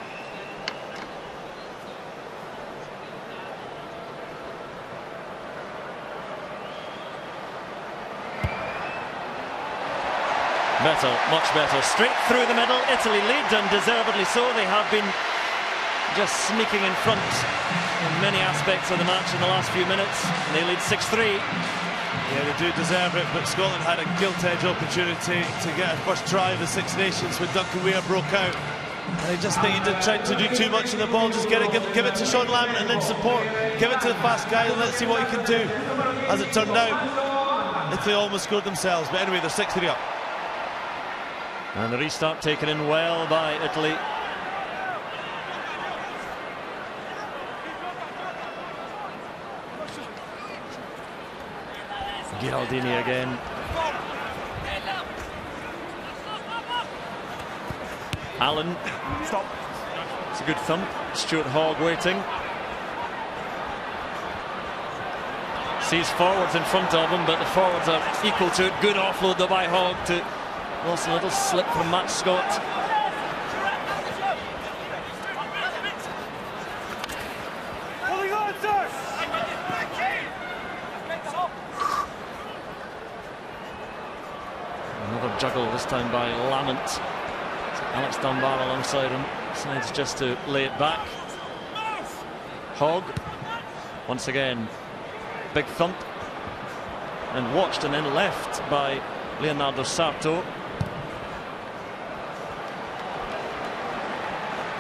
Better, much better. Straight through the middle. Italy lead, and deservedly so. They have been just sneaking in front in many aspects of the match in the last few minutes. They lead 6-3. Yeah, they do deserve it, but Scotland had a gilt-edged opportunity to get a first try of the Six Nations when Duncan Weir broke out. I just think he did try to do too much on the ball. Just give it to Sean Lamont and then support. Give it to the fast guy and let's see what he can do. As it turned out, Italy almost scored themselves, but anyway, they're 6-3 up. And the restart taken in well by Italy. Gialdini again. Allen. Stop. It's a good thump. Stuart Hogg waiting. Sees forwards in front of him, but the forwards are equal to it. Good offload though by Hogg to Wilson. A little slip from Matt Scott. Another juggle, this time by Lamont. Alex Dunbar alongside him. Decides just to lay it back. Hogg. Once again, big thump. And watched and then left by Leonardo Sarto.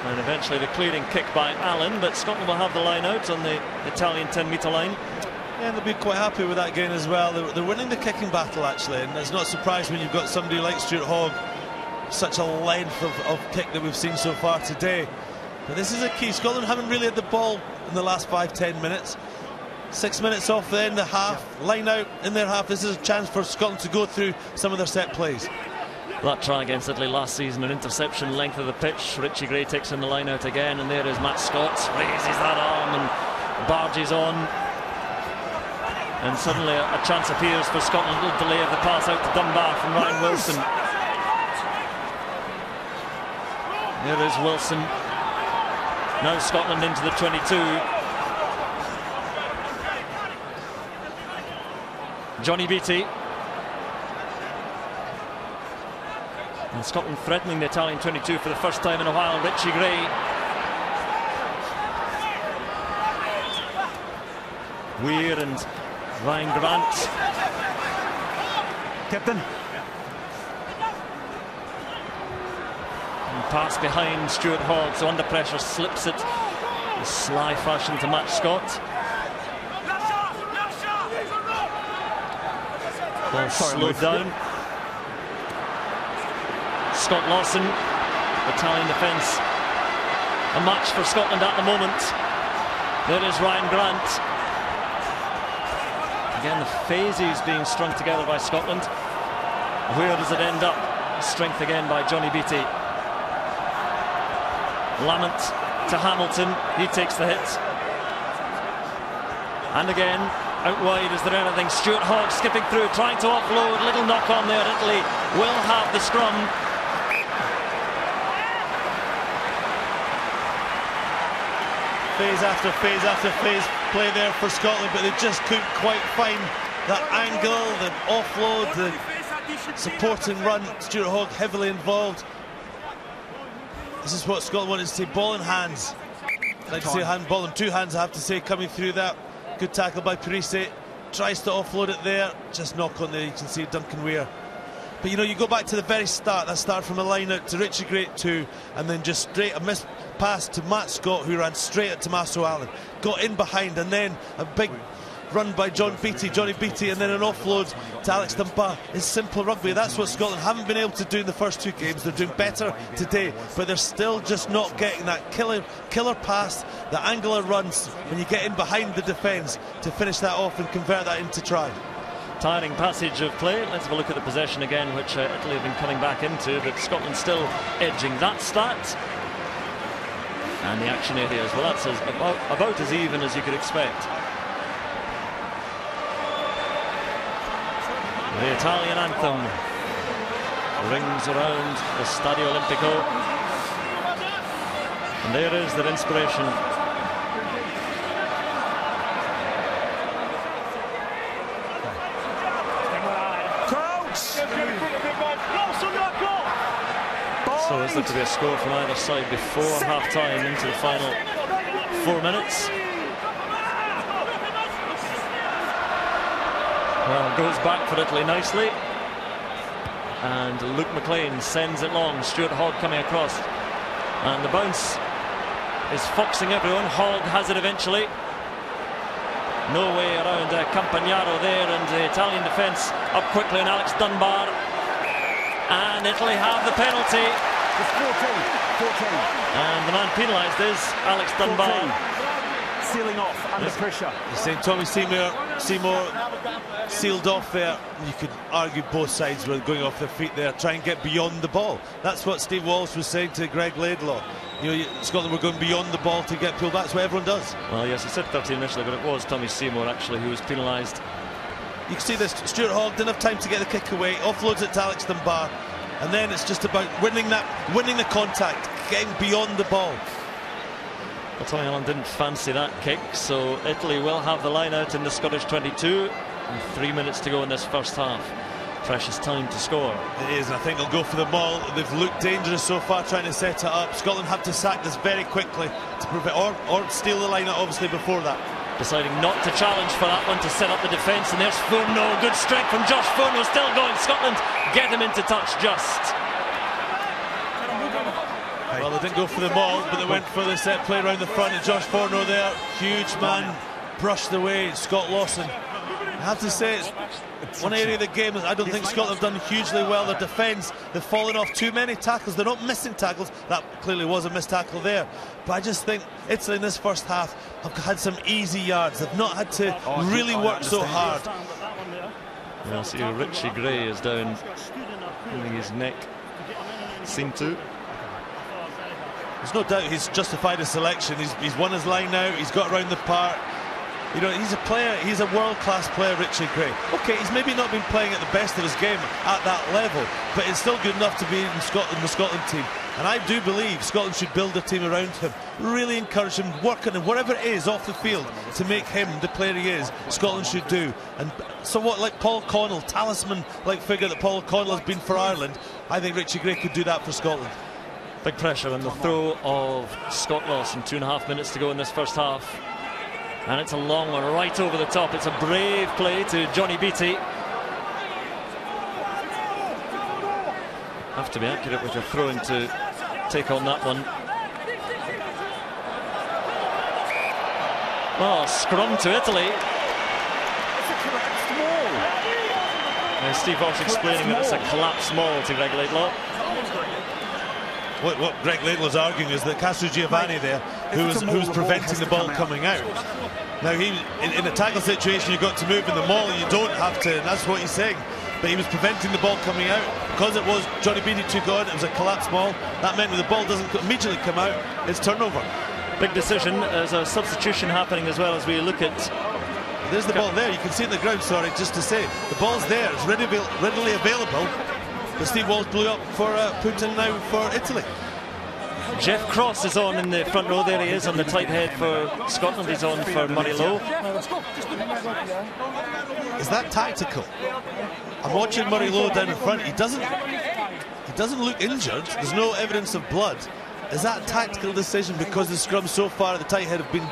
And eventually the clearing kick by Allen, but Scotland will have the line out on the Italian 10-metre line. Yeah, and they'll be quite happy with that gain as well. They're winning the kicking battle, actually, and it's not surprising when you've got somebody like Stuart Hogg, such a length of kick that we've seen so far today. But this is a key. Scotland haven't really had the ball in the last 5-10 minutes. 6 minutes off the end of the half, line out in their half. This is a chance for Scotland to go through some of their set plays. That try against Italy last season, an interception length of the pitch. Richie Gray takes in the line out again, and there is Matt Scott, raises that arm and barges on. And suddenly a chance appears for Scotland. A little delay of the pass out to Dunbar from Ryan Wilson. There is Wilson. Now Scotland into the 22. Johnny Beattie. And Scotland threatening the Italian 22 for the first time in a while. Richie Gray. Weir and Ryan Grant. Captain. And pass behind Stuart Hogg, so under pressure slips it in sly fashion to Matt Scott. Ball slowed down. Scott Lawson, Italian defence. A match for Scotland at the moment. There is Ryan Grant. Again, the phases being strung together by Scotland. Where does it end up? Strength again by Johnny Beattie. Lamont to Hamilton. He takes the hit. And again, out wide. Is there anything? Stuart Hogg skipping through, trying to offload. Little knock on there. Italy will have the scrum. Phase after phase after phase play there for Scotland, but they just couldn't quite find that angle, the offload, the supporting run. Stuart Hogg heavily involved. This is what Scotland wanted to see, ball in hands. I'd like to say handball in two hands, I have to say, coming through that. Good tackle by Parise. Tries to offload it there, just knock on there, you can see Duncan Weir. But you know, you go back to the very start, that start from a line out to Richie Gray at 2, and then just straight a missed pass to Matt Scott, who ran straight at Tommaso Allen, got in behind, and then a big run by Johnny Beattie, and then an offload to Alex Dunbar. It's simple rugby. That's what Scotland haven't been able to do in the first two games. They're doing better today, but they're still just not getting that killer pass, the angular runs when you get in behind the defence to finish that off and convert that into try. Tiring passage of play. Let's have a look at the possession again, which Italy have been coming back into, but Scotland still edging that stat. And the action areas, well, that's about as even as you could expect. The Italian anthem rings around the Stadio Olimpico. And there is their inspiration. Crouch! So is there to be a score from either side before half-time into the final 4 minutes? Well, goes back for Italy nicely. And Luke McLean sends it long. Stuart Hogg coming across. And the bounce is foxing everyone. Hogg has it eventually. No way around Campagnaro there, and the Italian defence up quickly on Alex Dunbar. And Italy have the penalty. It's 14. And the man penalised is Alex Dunbar. 14. Sealing off under pressure. You're saying Tommy Seymour sealed off there. You could argue both sides were going off their feet there, try and get beyond the ball. That's what Steve Walsh was saying to Greg Laidlaw. You know, Scotland were going beyond the ball to get pulled back. That's what everyone does. Well, yes, he said 13 initially, but it was Tommy Seymour actually who was penalised. You can see this. Stuart Hogg didn't have time to get the kick away, offloads it to Alex Dunbar, and then it's just about winning the contact, getting beyond the ball. Well, Tommy Allen didn't fancy that kick, so Italy will have the line out in the Scottish 22, and 3 minutes to go in this first half. Precious time to score. It is, and I think they'll go for the maul. They've looked dangerous so far trying to set it up. Scotland have to sack this very quickly to prevent, or steal the line out obviously before that. Deciding not to challenge for that one, to set up the defence, and there's Furno. Good strike from Josh Furno, still going. Scotland get him into touch just. Well, they didn't go for the maul, but they went for the set play around the front, and Josh Furno there, huge man, brushed away Scott Lawson. I have to say, it's one area of the game that I don't think Scotland have done hugely well. Their defence, they've fallen off too many tackles. They're not missing tackles. That clearly was a missed tackle there. But I just think Italy in this first half have had some easy yards. They've not had to really work so hard. Well, see, Richie Gray is down, feeling his neck. Seemed to. There's no doubt he's justified his selection. He's won his line out. He's got around the park. You know, he's a player, he's a world-class player, Richie Gray. OK, he's maybe not been playing at the best of his game at that level, but it's still good enough to be in the Scotland team. And I do believe Scotland should build a team around him, really encourage him, work on him, whatever it is off the field, to make him the player he is. Scotland should do. And somewhat like Paul Connell, talisman-like figure that Paul Connell has been for Ireland, I think Richie Gray could do that for Scotland. Big pressure on the throw of Scott Lawson. 2.5 minutes to go in this first half. And it's a long one right over the top. It's a brave play to Johnny Beattie. Have to be accurate with your throwing to take on that one. Oh, scrum to Italy. It's a collapsed maul. And Steve Walsh explaining that it's a collapsed maul to Greg Laidlaw. What Greg Laidlaw's arguing is that Castro Giovanni there, who was preventing the ball coming out. Now, in a tackle situation, you've got to move in the maul, you don't have to, and that's what he's saying. But he was preventing the ball coming out. Because it was Johnny Beattie took on, it was a collapsed maul. That meant when the ball doesn't immediately come out, it's turnover. Big decision. There's a substitution happening as well as we look at. There's the ball there. You can see it in the ground, sorry, just to say. The ball's there. It's readily available. But Steve Walsh blew up for Putin now for Italy. Jeff Cross is on in the front row. There he is on the tight head for Scotland. He's on for Murray Lowe. Is that tactical? I'm watching Murray Lowe down in front. He doesn't look injured. There's no evidence of blood. Is that a tactical decision because the scrums so far at the tight head have been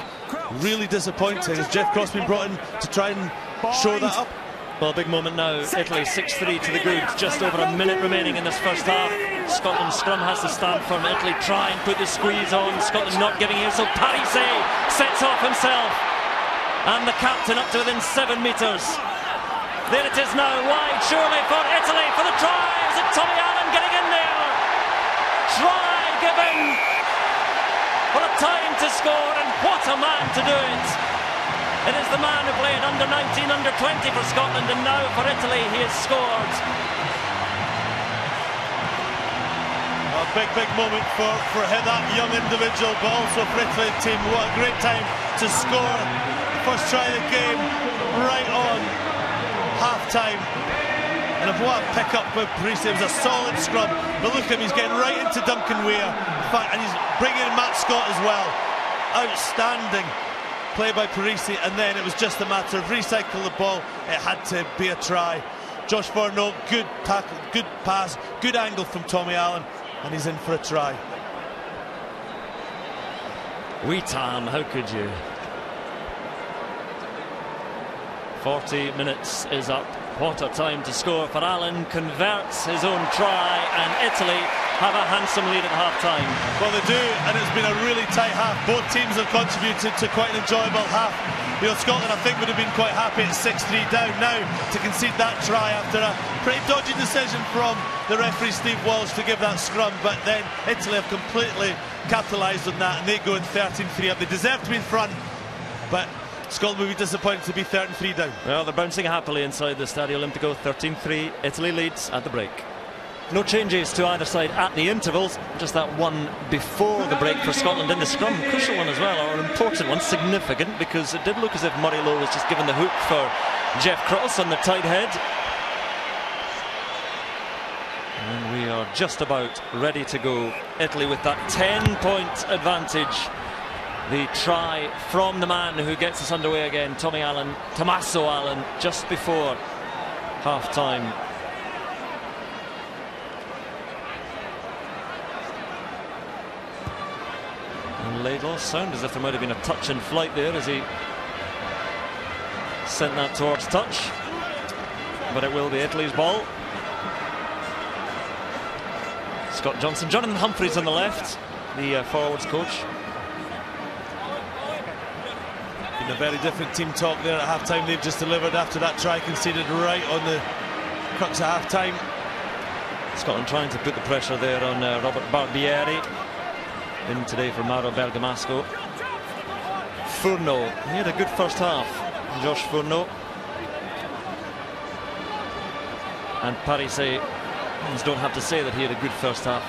really disappointing? Has Jeff Cross been brought in to try and shore that up? Well, big moment now. Italy 6-3 to the good. Just over a minute remaining in this first half. Scotland's scrum has to stand firm. Italy try and put the squeeze on. Scotland not giving in. So Parise sets off himself. And the captain up to within 7 metres. There it is now. Wide surely for Italy for the try. Is it Tommy Allen getting in there? Try given. What a time to score, and what a man to do it. It is the man who played under 19, under 20 for Scotland, and now for Italy he has scored. A big moment for that young individual, but also for Italy team. What a great time to score. The first try of the game, right on half-time. And what a pick-up by Parise. It was a solid scrum. But look at him, he's getting right into Duncan Weir. In fact, and he's bringing in Matt Scott as well. Outstanding play by Parise, and then it was just a matter of recycle the ball. It had to be a try. Josh Furno, good tackle, good pass, good angle from Tommy Allen. and he's in for a try. Wheaton, how could you? 40 minutes is up. What a time to score for Allen. Converts his own try, and Italy have a handsome lead at half-time. Well, they do, and it's been a really tight half. Both teams have contributed to quite an enjoyable half. You know, Scotland, I think, would have been quite happy at 6-3 down. Now, to concede that try after a pretty dodgy decision from the referee, Steve Walsh, to give that scrum, but then Italy have completely capitalised on that, and they go in 13-3 up. They deserve to be in front, but Scotland will be disappointed to be 13-3 down. Well, they're bouncing happily inside the Stadio Olimpico. 13-3. Italy leads at the break. No changes to either side at the intervals. Just that one before the break for Scotland in the scrum. Crucial one as well, or an important one, significant, because it did look as if Murray Lowe was just given the hook for Jeff Cross on the tight head. And we are just about ready to go. Italy with that 10-point advantage. The try from the man who gets us underway again, Tommaso Allen, just before half-time. And Laidlaw sounded as if there might have been a touch in flight there as he sent that towards touch. But it will be Italy's ball. Scott Johnson, Jonathan Humphreys on the left, the forwards coach. A very different team talk there at half-time. They've just delivered after that try conceded right on the crux of half-time. Scotland trying to put the pressure there on Robert Barbieri. In today for Mauro Bergamasco. Furno, he had a good first half. Josh Furno. And Parise don't have to say that he had a good first half.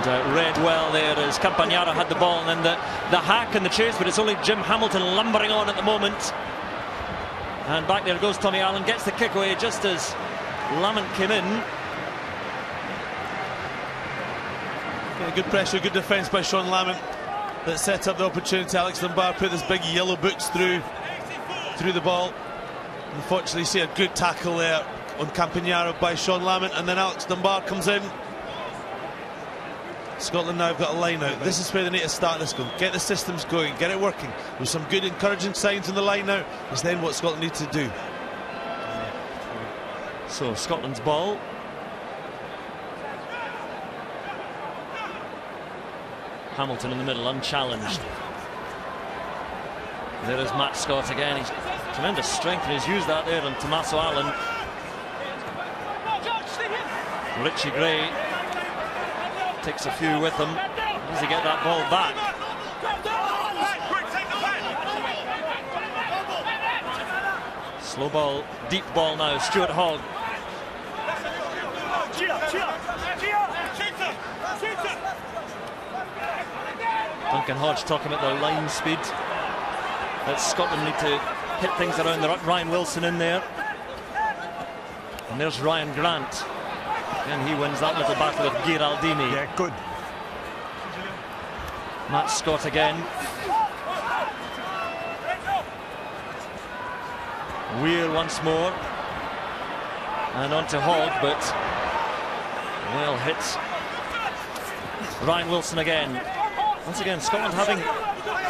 And read well there as Campagnaro had the ball, and then the hack and the chase, but it's only Jim Hamilton lumbering on at the moment. And back there goes Tommy Allen, gets the kick away just as Lamont came in. Good pressure, good defence by Sean Lamont that set up the opportunity. Alex Dunbar put this big yellow boots through the ball. Unfortunately, you see a good tackle there on Campagnaro by Sean Lamont, and then Alex Dunbar comes in. Scotland now have got a line out. This is where they need to start this going. Get the systems going, get it working. With some good encouraging signs in the line now, is then what Scotland need to do. So Scotland's ball. Hamilton in the middle, unchallenged. There is Matt Scott again. He's tremendous strength, and he's used that there on Tommaso Allen. Richie Gray takes a few with him. Does he get that ball back? Slow ball, deep ball now. Stuart Hogg. Duncan Hodge talking about their line speed. That Scotland need to hit things around the ruck. Ryan Wilson in there. And there's Ryan Grant. And he wins that little battle with Giraldini. Yeah, good. Matt Scott again. Weir once more. And on to Hogg, but well hit. Ryan Wilson again. Once again, Scotland having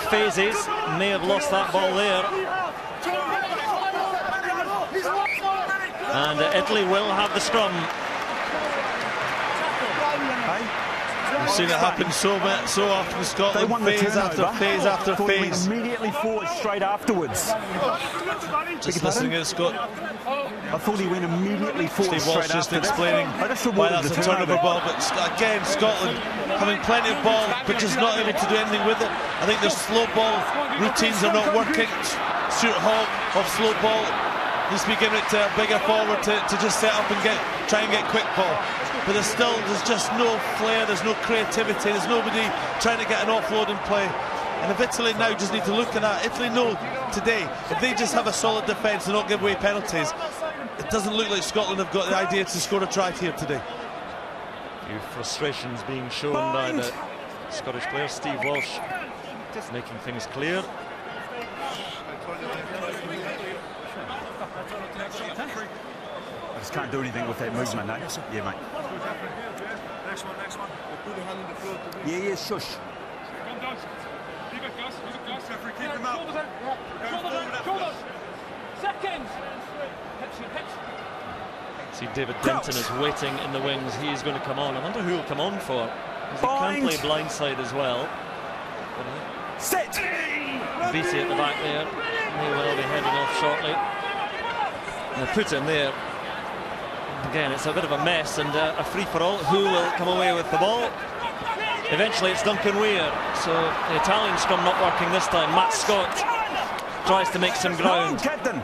phases. May have lost that ball there. And Italy will have the scrum. We've seen it happen so often. Scotland, they won the phase after phase after phase. Immediately forward, straight afterwards. Just listening at Scott. I thought he went immediately forward. Steve Walsh just explaining why that's a turnover ball. But again, Scotland having plenty of ball, but just not able to do anything with it. I think their slow ball routines are not working. Stuart Hogg off slow ball needs to be giving it to a bigger forward to just set up and try and get quick ball. But there's just no flair, there's no creativity, there's nobody trying to get an offload in play. And if Italy now just need to look at that, Italy know today, if they just have a solid defence and not give away penalties, it doesn't look like Scotland have got the idea to score a try here today. A few frustrations being shown by the Scottish player, Steve Walsh, making things clear. just can't do anything with that movement, eh? Yeah, mate. Next one. Put the hand on the floor. Yeah, shush. Keep him out. Seconds. See, David Denton is waiting in the wings. He's going to come on. I wonder who will come on for. He can play blindside as well. Set. Beatty at the back there. He will be heading off shortly. They put him there. Again, it's a bit of a mess and a free-for-all. Who will come away with the ball? Eventually it's Duncan Weir. So the Italian scrum not working this time. Matt Scott tries to make some ground. Captain.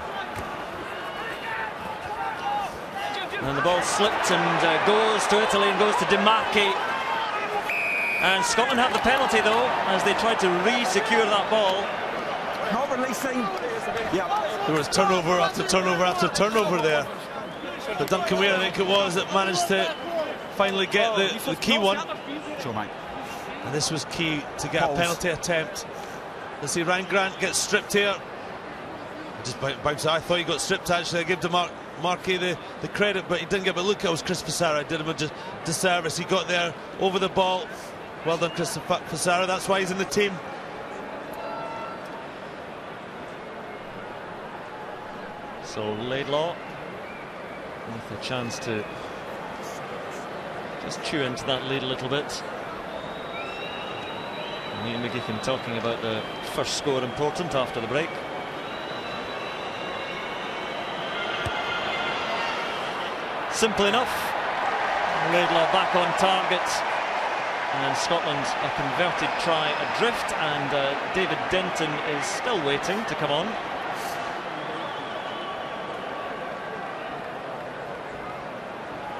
And the ball slipped and goes to Italy and goes to Dimarchi. And Scotland have the penalty though, as they tried to re-secure that ball. Not releasing. Yeah. There was turnover after turnover after turnover there. But Duncan Weir, I think it was, that managed to finally get the key one. Sure, mate. And this was key to get a penalty attempt. Let's see, Ryan Grant gets stripped here. Just bounce. I thought he got stripped actually. I give Markey the credit, but he didn't get. But look, it was Chris Fissara did him a disservice. He got there over the ball. Well done, Chris Fissara. That's why he's in the team. So Laidlaw with a chance to just chew into that lead a little bit. And Ian McGeechan talking about the first score important after the break. Simple enough. Laidlaw back on target. And Scotland a converted try adrift, and David Denton is still waiting to come on.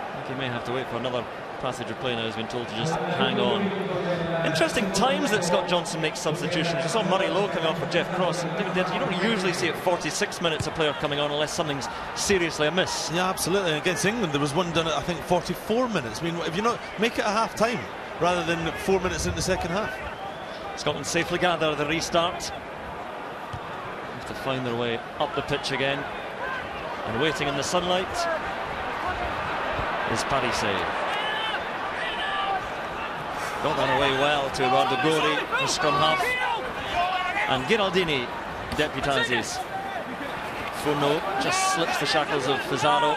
I think he may have to wait for another passage of play now. He's been told to just hang on. Interesting times that Scott Johnson makes substitutions. You saw Murray Lowe coming on for Jeff Cross, and David Denton, you don't usually see at 46 minutes a player coming on unless something's seriously amiss. Yeah, absolutely. Against England there was one done at I think 44 minutes. I mean, if you not make it a half time rather than 4 minutes in the second half. Scotland safely gather the restart. Have to find their way up the pitch again. And waiting in the sunlight is Parise. Got that away well to Eduardo Gori, the scrum half. And Giraldini deputises. Furno just slips the shackles of Fissaro.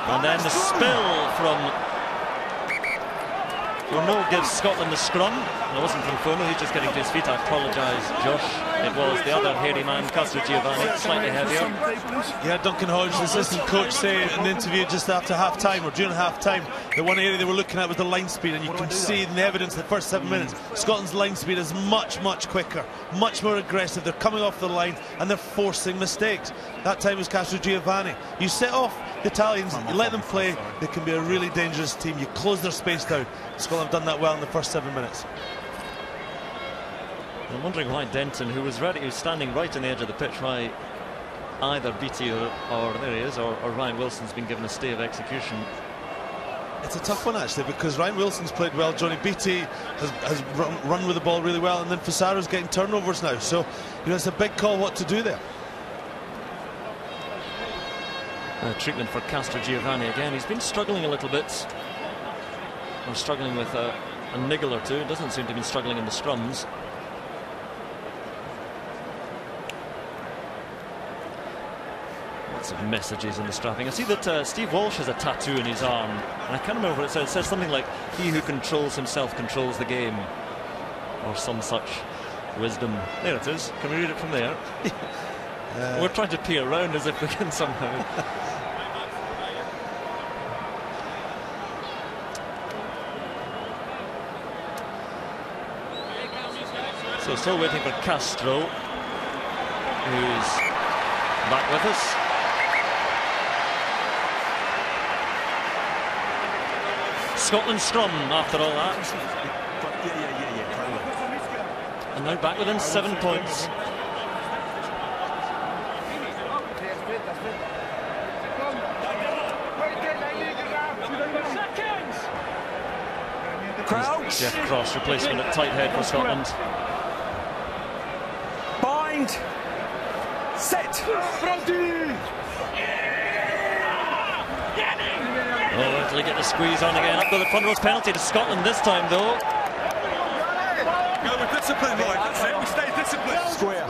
And then the spill from Furno gives Scotland the scrum. And it wasn't from Furno, he's just getting to his feet. I apologise, Josh. It was the other hairy man, Castrogiovanni, slightly heavier. Yeah, Duncan Hodge, the assistant coach, saying in the interview just after half-time, or during half-time, the one area they were looking at was the line speed, and you can see in the evidence the first 7 minutes, Scotland's line speed is much, much quicker, much more aggressive. They're coming off the line, and they're forcing mistakes. That time was Castrogiovanni. You set off the Italians, you let them play, they can be a really dangerous team. You close their space down. Scotland have done that well in the first 7 minutes. I'm wondering why Denton, who was ready, who's standing right on the edge of the pitch, why either Beattie or there he is, or Ryan Wilson's been given a stay of execution. It's a tough one actually, because Ryan Wilson's played well, Johnny Beattie has run with the ball really well, and then Fissara's getting turnovers now, so you know it's a big call what to do there. Treatment for Castrogiovanni again. He's been struggling a little bit, or struggling with a niggle or two. It doesn't seem to have been struggling in the scrums. Lots of messages in the strapping. I see that Steve Walsh has a tattoo in his arm, and I can't remember what it says. It says something like, "He who controls himself controls the game," or some such wisdom. There it is. Can we read it from there? We're trying to peer around as if we can somehow. So still waiting for Castro, who's back with us. Scotland scrum after all that. And now back within 7 points. Crouch. Jeff Cross, replacement at tight head for Scotland. Bind. Set. Oh, Italy get the squeeze on again. Up with the front row's penalty to Scotland this time, though. Go with discipline, right? That's it. We stay disciplined. Square.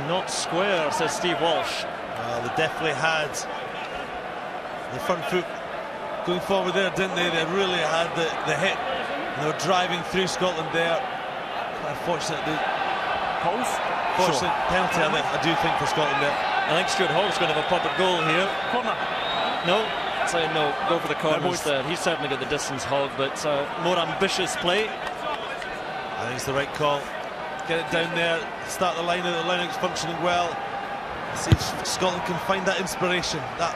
Not square, says Steve Walsh. They definitely had the front foot going forward there, didn't they? They really had the hit. And they were driving through Scotland there. Unfortunate penalty, I do think, for Scotland there. I think Stuart Hogg's going to have a pop at goal here. Corner. No, say no, go for the corner instead. He's certainly got the distance, Hogg, but more ambitious play. I think it's the right call. Get it down there, start the line, the line-out's functioning well. See if Scotland can find that inspiration, that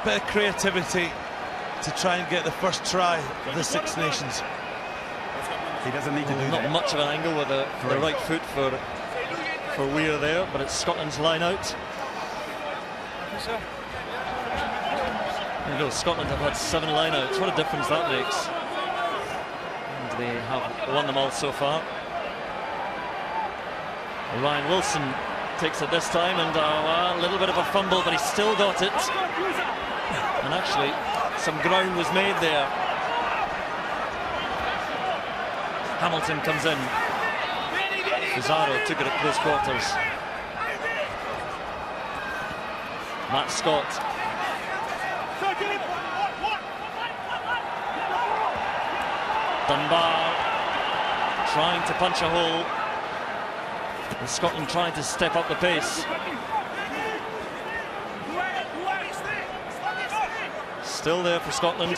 bit of creativity to try and get the first try of the Six Nations. He doesn't need to do Not that. much of an angle with the right foot for Weir there, but it's Scotland's line out. There you go, Scotland have had 7 line outs. What a difference that makes. And they have won them all so far. Ryan Wilson takes it this time, and a little bit of a fumble, but he still got it. And actually, some ground was made there. Hamilton comes in. Pizarro took it at close quarters. Matt Scott. Dunbar trying to punch a hole. And Scotland trying to step up the pace. Still there for Scotland.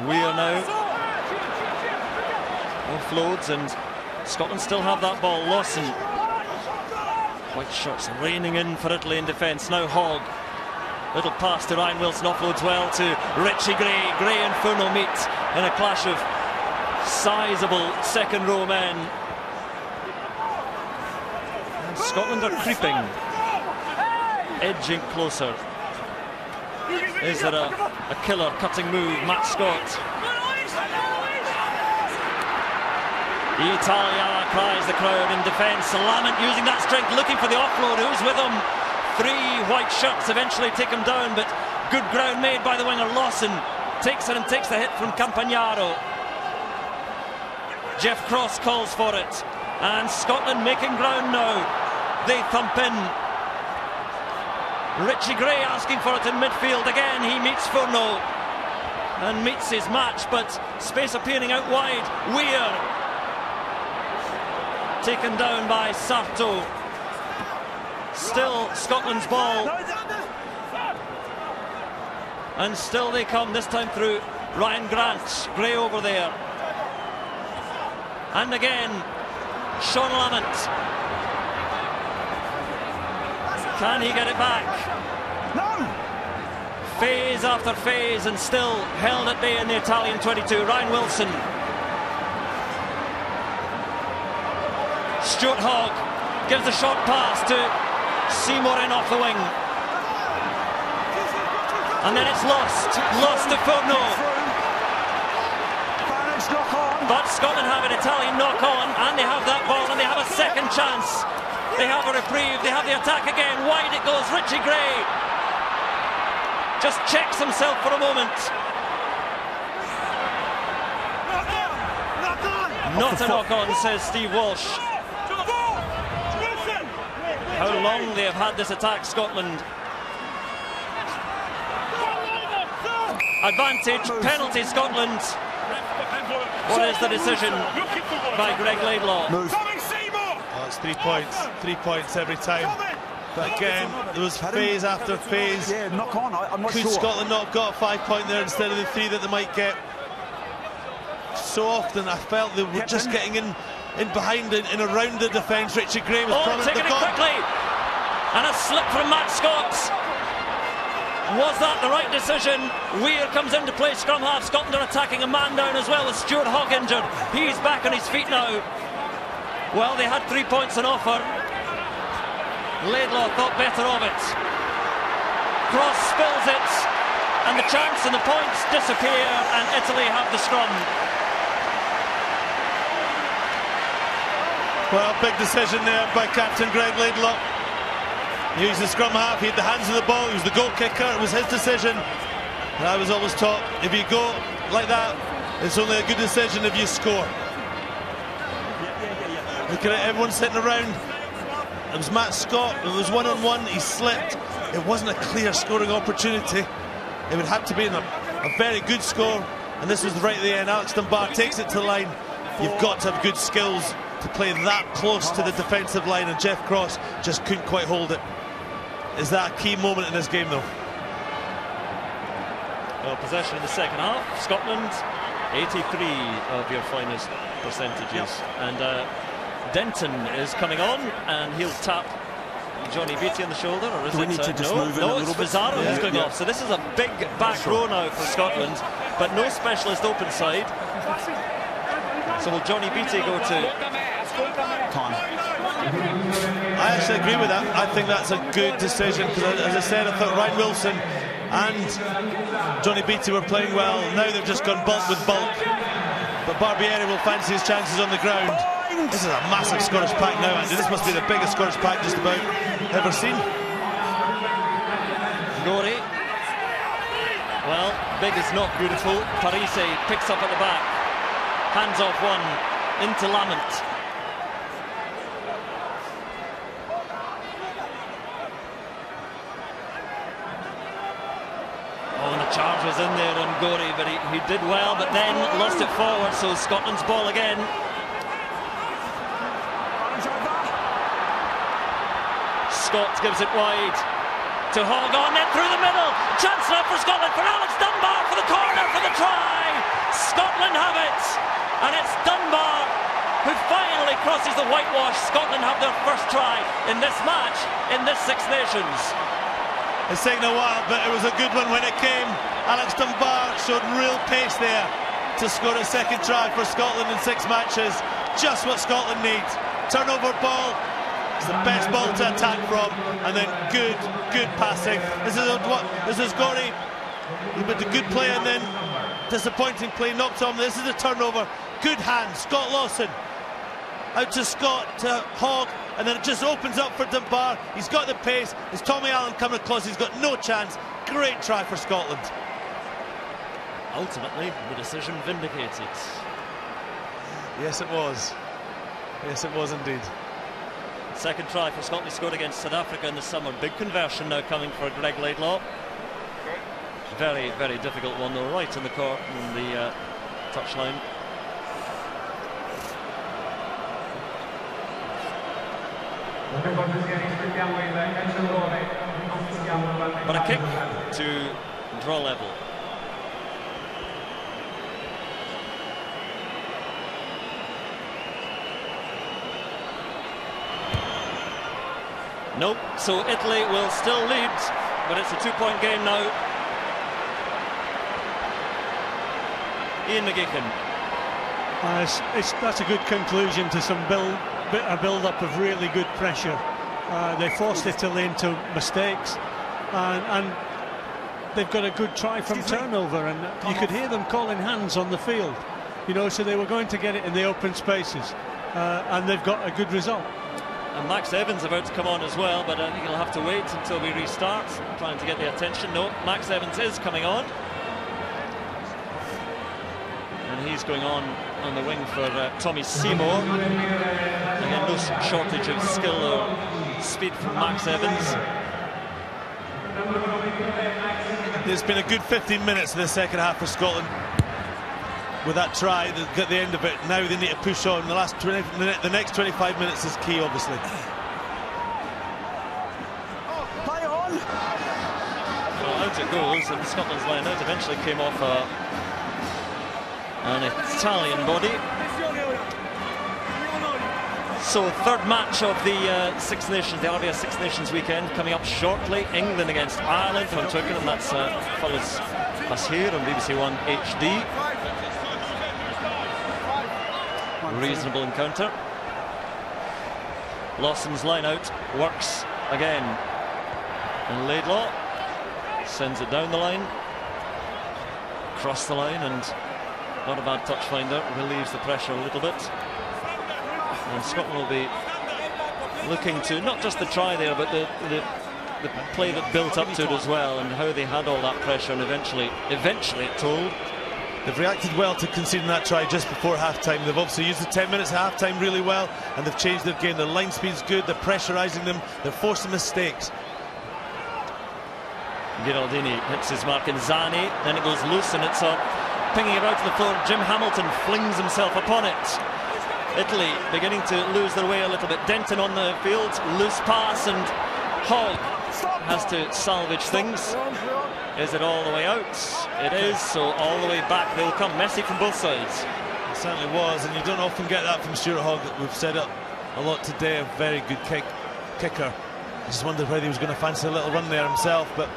Weir now offloads, and Scotland still have that ball. Lawson. White shirts raining in for Italy in defence. Now Hogg. Little pass to Ryan Wilson, offloads well to Richie Gray. Gray and Furno meet in a clash of sizable second row men. And Scotland are creeping, edging closer. Is there a killer cutting move? Matt Scott. Italia, cries the crowd in defence. Lamont using that strength, looking for the offload. Who's with him? 3 white shirts eventually take him down, but good ground made by the winger. Lawson takes it and takes the hit from Campagnaro. Jeff Cross calls for it, and Scotland making ground now. They thump in. Richie Gray asking for it in midfield again. He meets Furno and meets his match, but space appearing out wide. Weir taken down by Sarto. Still Scotland's ball, and still they come, this time through Ryan Grant. Gray over there, and again Sean Lamont. Can he get it back? No! Phase after phase, and still held at bay in the Italian 22. Ryan Wilson. Stuart Hogg gives a short pass to Seymour in off the wing, and then it's lost to Furno. But Scotland have an Italian knock on, and they have that ball, and they have a second chance. They have a reprieve, they have the attack again. Wide it goes. Richie Gray just checks himself for a moment. Not a knock on, says Steve Walsh. How long they have had this attack, Scotland. Advantage, penalty Scotland. What is the decision by Greg Laidlaw? Oh, it's 3 points. 3 points every time. But again, there was phase after phase. Yeah, knock on. I'm not Could sure. Scotland not have got a 5 point there instead of the 3 that they might get? So often I felt they were just getting in behind and around the defence. Richie Gray was taking it quickly, and a slip from Matt Scott. Was that the right decision? Weir comes into play, scrum half. Scotland are attacking, a man down as well, with Stuart Hogg injured. He's back on his feet now. Well, they had 3 points on offer. Laidlaw thought better of it. Cross spills it, and the chance and the points disappear, and Italy have the scrum. Well, big decision there by Captain Greg Laidlaw. He was the scrum half, he had the hands of the ball, he was the goal kicker, it was his decision. And I was always taught, if you go like that, it's only a good decision if you score. Look at it, everyone's sitting around. It was Matt Scott, it was one-on-one, he slipped. It wasn't a clear scoring opportunity. It would have to be a very good score, and this was right at the end. Alex Dunbar takes it to the line. You've got to have good skills to play that close to the defensive line, and Jeff Cross just couldn't quite hold it. Is that a key moment in this game, though? Well, possession in the second half. Scotland, 83 of your finest percentages. And Denton is coming on, and he'll tap Johnny Beattie on the shoulder, or is Do we it? need to just move in a no, little it's bit? Fazaro who's going off. So this is a big back row now for Scotland, but no specialist open side. So will Johnny Beattie go to Time. I actually agree with that. I think that's a good decision, because as I said, I thought Ryan Wilson and Johnny Beattie were playing well. Now they've just gone bulk with bulk, but Barbieri will fancy his chances on the ground. This is a massive Scottish pack now, Andy. This must be the biggest Scottish pack just about ever seen. Gorey. Well, big is not beautiful. Parise picks up at the back, hands off one into Lamont. Oh, and the charge was in there on Gorey, but he did well, but then lost it forward, so Scotland's ball again. Scott gives it wide to Hogg, on net through the middle. Chance now for Scotland, for Alex Dunbar, for the corner, for the try. Scotland have it, and it's Dunbar who finally crosses the whitewash. Scotland have their first try in this match, in this Six Nations. It's taken a while, but it was a good one when it came. Alex Dunbar showed real pace there to score a second try for Scotland in 6 matches. Just what Scotland needs. Turnover ball. It's the best ball to attack from, and then good passing. This is Gorey. He made a good play and then disappointing play, knocked on. This is a turnover. Good hand, Scott Lawson. Out to Scott, to Hogg, and then it just opens up for Dunbar. He's got the pace. It's Tommy Allen coming close. He's got no chance. Great try for Scotland. Ultimately, the decision vindicated. Yes, it was. Yes, it was indeed. Second try for Scotland, scored against South Africa in the summer. Big conversion now coming for Greg Laidlaw. Very, very difficult one though, right in the court, in the touchline. But a kick to draw level. Nope, so Italy will still lead, but it's a 2-point game now. Ian McGeechan. That's a good conclusion to some a build-up of really good pressure. They forced Italy into mistakes, and they've got a good try from turnover, and you could hear them calling hands on the field, you know, so they were going to get it in the open spaces, and they've got a good result. And Max Evans about to come on as well, but I think he'll have to wait until we restart, trying to get the attention. No, Max Evans is coming on. And he's going on the wing for Tommy Seymour. Again, no shortage of skill or speed from Max Evans. There's been a good 15 minutes of the second half for Scotland. With that try at the end of it, now they need to push on. The next 25 minutes is key, obviously. Play on! Well, out it goes, and Scotland's line out eventually came off an Italian body. So third match of the Six Nations, the RBS Six Nations weekend, coming up shortly. England against Ireland from Twickenham. That's follows us here on BBC One HD. Reasonable encounter. Lawson's line out works again, and Laidlaw sends it down the line, across the line, and not a bad touch finder, relieves the pressure a little bit. And Scotland will be looking to not just the try there, but the the play that built up to it as well, and how they had all that pressure, and eventually it told. They've reacted well to conceding that try just before half-time. They've obviously used the 10 minutes at half-time really well, and they've changed their game. Their line speed's good, they're pressurising them, they're forcing mistakes. Giraldini hits his mark in Zani, then it goes loose, and it's pinging about to the floor. Jim Hamilton flings himself upon it. Italy beginning to lose their way a little bit. Denton on the field, loose pass, and Hogg has to salvage things. Is it all the way out? It is, so all the way back they'll come. Messy from both sides. It certainly was, and you don't often get that from Stuart Hogg. We've said it a lot today, a very good kicker. I just wondered whether he was going to fancy a little run there himself, but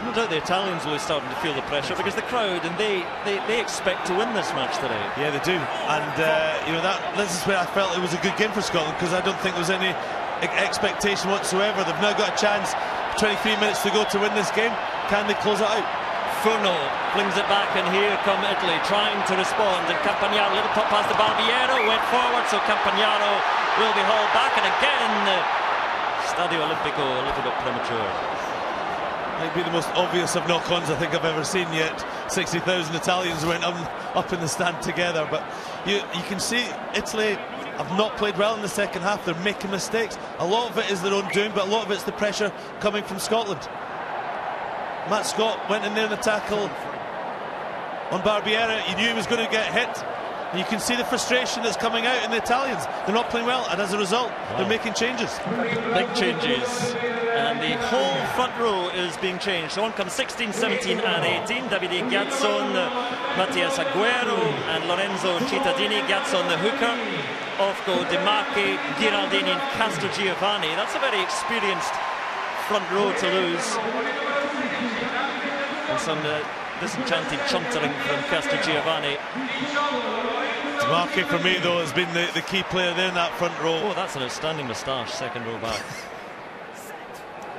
no doubt the Italians will be starting to feel the pressure, because the crowd, and they expect to win this match today. Yeah, they do, and you know, this is where I felt it was a good game for Scotland, because I don't think there was any expectation whatsoever. They've now got a chance, 23 minutes to go to win this game. Can they close it out? Furno flings it back, and here come Italy trying to respond, and Campagnaro, little pop past the Barbiero, went forward, so Campagnaro will be hauled back, and again Stadio Olimpico a little bit premature. Might be the most obvious of knock-ons I think I've ever seen yet. 60,000 Italians went up in the stand together, but you can see Italy have not played well in the second half. They're making mistakes. A lot of it is their own doing, but a lot of it's the pressure coming from Scotland. Matt Scott went in there in the tackle on Barbieri. He knew he was going to get hit. And you can see the frustration that's coming out in the Italians. They're not playing well, and as a result, they're making changes. Big changes. And the whole front row is being changed. So on comes 16, 17 and 18. Davide Gazzon, Mattias Aguero and Lorenzo Cittadini. Gazzon the hooker. Off go Di Marchi, Giraldini and Castrogiovanni. That's a very experienced front row to lose. And some disenchanted chuntering from Castrogiovanni. Di Marchi for me though has been the key player there in that front row. Oh, that's an outstanding moustache, second row back.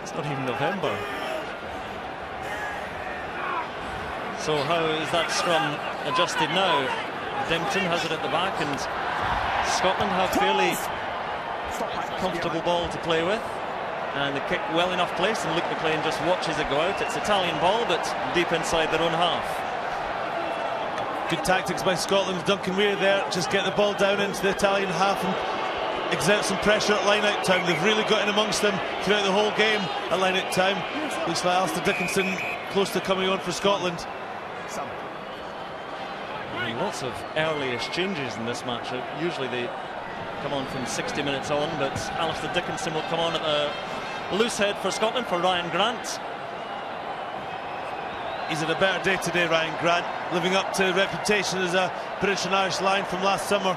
It's not even November. So how is that scrum adjusted now? Dempton has it at the back, and Scotland have fairly comfortable ball to play with, and the kick well enough placed, and Luke McLean just watches it go out. It's Italian ball, but deep inside their own half. Good tactics by Scotland. Duncan Weir there, just get the ball down into the Italian half and exert some pressure at line-out time. They've really got in amongst them throughout the whole game at line-out time. Looks like Alistair Dickinson close to coming on for Scotland. Lots of early-ish changes in this match. Usually they come on from 60 minutes on, but Alistair Dickinson will come on at the loose head for Scotland for Ryan Grant. He's had a better day today, Ryan Grant, living up to reputation as a British and Irish lion from last summer.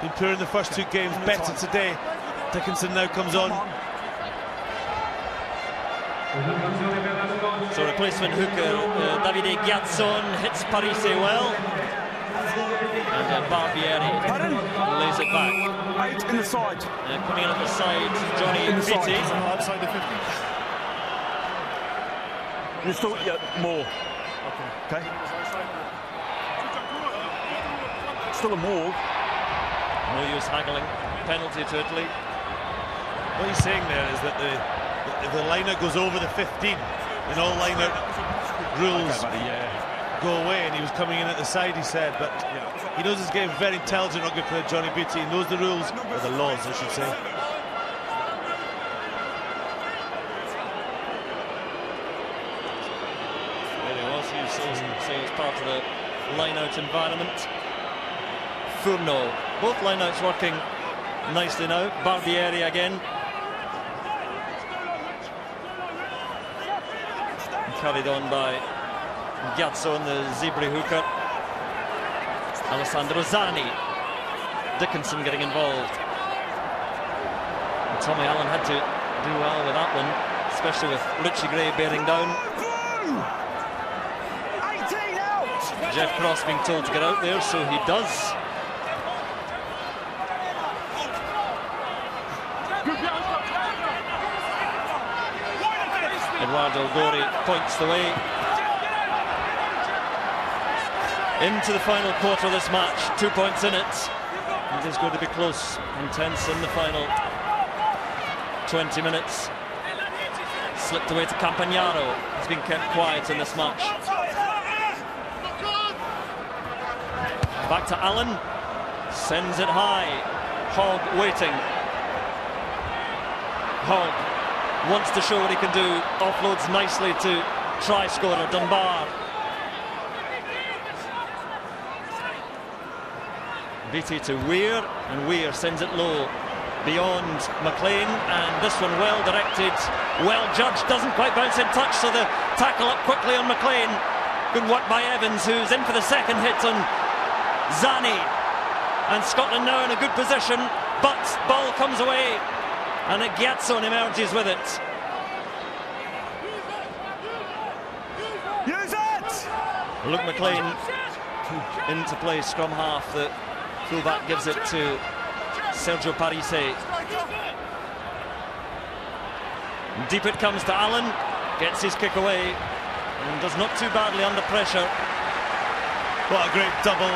Been poor in the first two games, better today. Dickinson now comes on. So replacement hooker Davide Gazzon hits Parise well. And Barbieri lays it back. 8 in the side. Coming in at the side, Johnny Beattie. Outside the 50. You're still more. Okay. Still a more. No use haggling. Penalty to Italy. What he's saying there is that the line-out goes over the 15, and all line-out rules go away, and he was coming in at the side, he said, but he knows his game. Very intelligent rugby player, Johnny Beattie. He knows the rules, or the laws, I should say. There he was. He was saying it's part of the line-out environment. Furno. Both line-outs working nicely now. Barbieri again. Carried on by Gazzon, the Zebri hooker. Alessandro Zani. Dickinson getting involved. And Tommy Allen had to do well with that one, especially with Richie Gray bearing down. 18 out. Jeff Cross being told to get out there, so he does. Eduardo Gori points the way into the final quarter of this match. 2 points in it. It is going to be close and tense in the final 20 minutes. Slipped away to Campagnaro. He's been kept quiet in this match. Back to Allen. Sends it high. Hogg waiting. Hogg wants to show what he can do. Offloads nicely to try scorer Dunbar. Beattie to Weir, and Weir sends it low beyond McLean, and this one well directed, well judged, doesn't quite bounce in touch, so the tackle up quickly on McLean. Good work by Evans, who's in for the second hit on Zani, and Scotland now in a good position, but ball comes away and Gyatson emerges with it. Use it! Luke McLean into play, scrum half. The fullback gives it to Sergio Parise. Deep it comes to Allen, gets his kick away and does not too badly under pressure. What a great double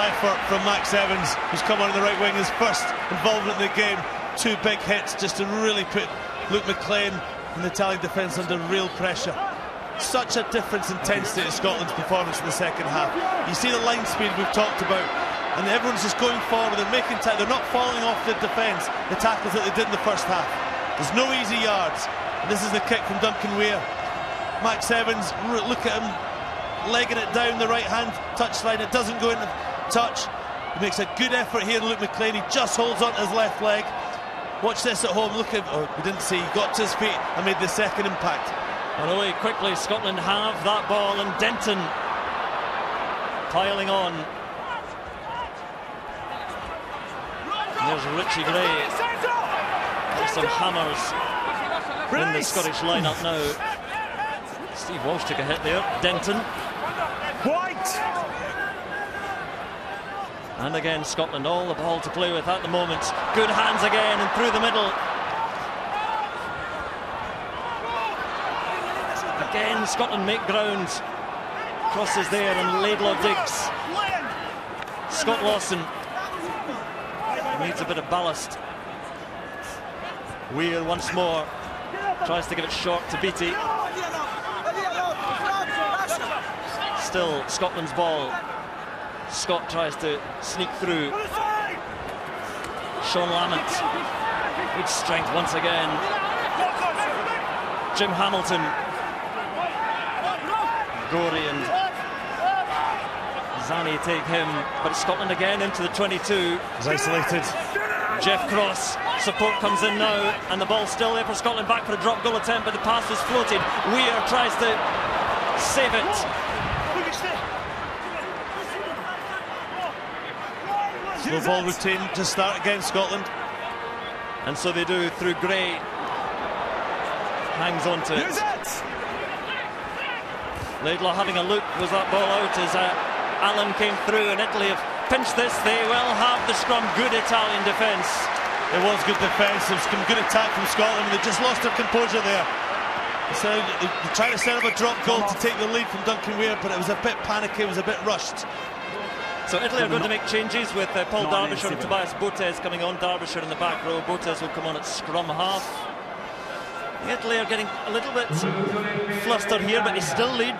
effort from Max Evans, who's come on in the right wing, his first involvement in the game. 2 big hits just to really put Luke McLean and the Italian defence under real pressure. Such a difference in intensity to Scotland's performance in the second half. You see the line speed we've talked about, and everyone's just going forward, they're making time, they're not falling off the defence, the tackles that they did in the first half. There's no easy yards, and this is the kick from Duncan Weir. Max Evans, look at him, legging it down the right hand touchline, it doesn't go into touch. He makes a good effort here, Luke McLean, he just holds on to his left leg. Watch this at home, look at, oh, we didn't see, he got to his feet and made the second impact. And away quickly, Scotland have that ball, and Denton piling on. There's Richie Gray. There's some hammers in the Scottish lineup now. Steve Walsh took a hit there. Denton. White! And again, Scotland, all the ball to play with at the moment. Good hands again, and through the middle. Again, Scotland make ground. Crosses there, and Laidlaw digs. Scott Lawson needs a bit of ballast. Weir once more tries to give it short to Beattie. Still Scotland's ball. Scott tries to sneak through. Sean Lamont, good strength once again. Jim Hamilton, Gorey and Zani take him, but Scotland again into the 22. He's isolated. Jeff Cross, support comes in now, and the ball's still there for Scotland, back for a drop goal attempt, but the pass was floated. Weir tries to save it. Slow ball routine to start against Scotland. And so they do through Gray. Hangs on to it. Laidlaw having a look. Was that ball out as Allen came through, and Italy have pinched this. They will have the scrum. Good Italian defence. It was good defence. There was some good attack from Scotland. They just lost their composure there. So they tried to set up a drop goal to take the lead from Duncan Weir, but it was a bit panicky, it was a bit rushed. So Italy are going to make changes with Paul Derbyshire and Tobias Botes coming on. Derbyshire in the back row. Botes will come on at scrum half. Italy are getting a little bit flustered here, but they still lead.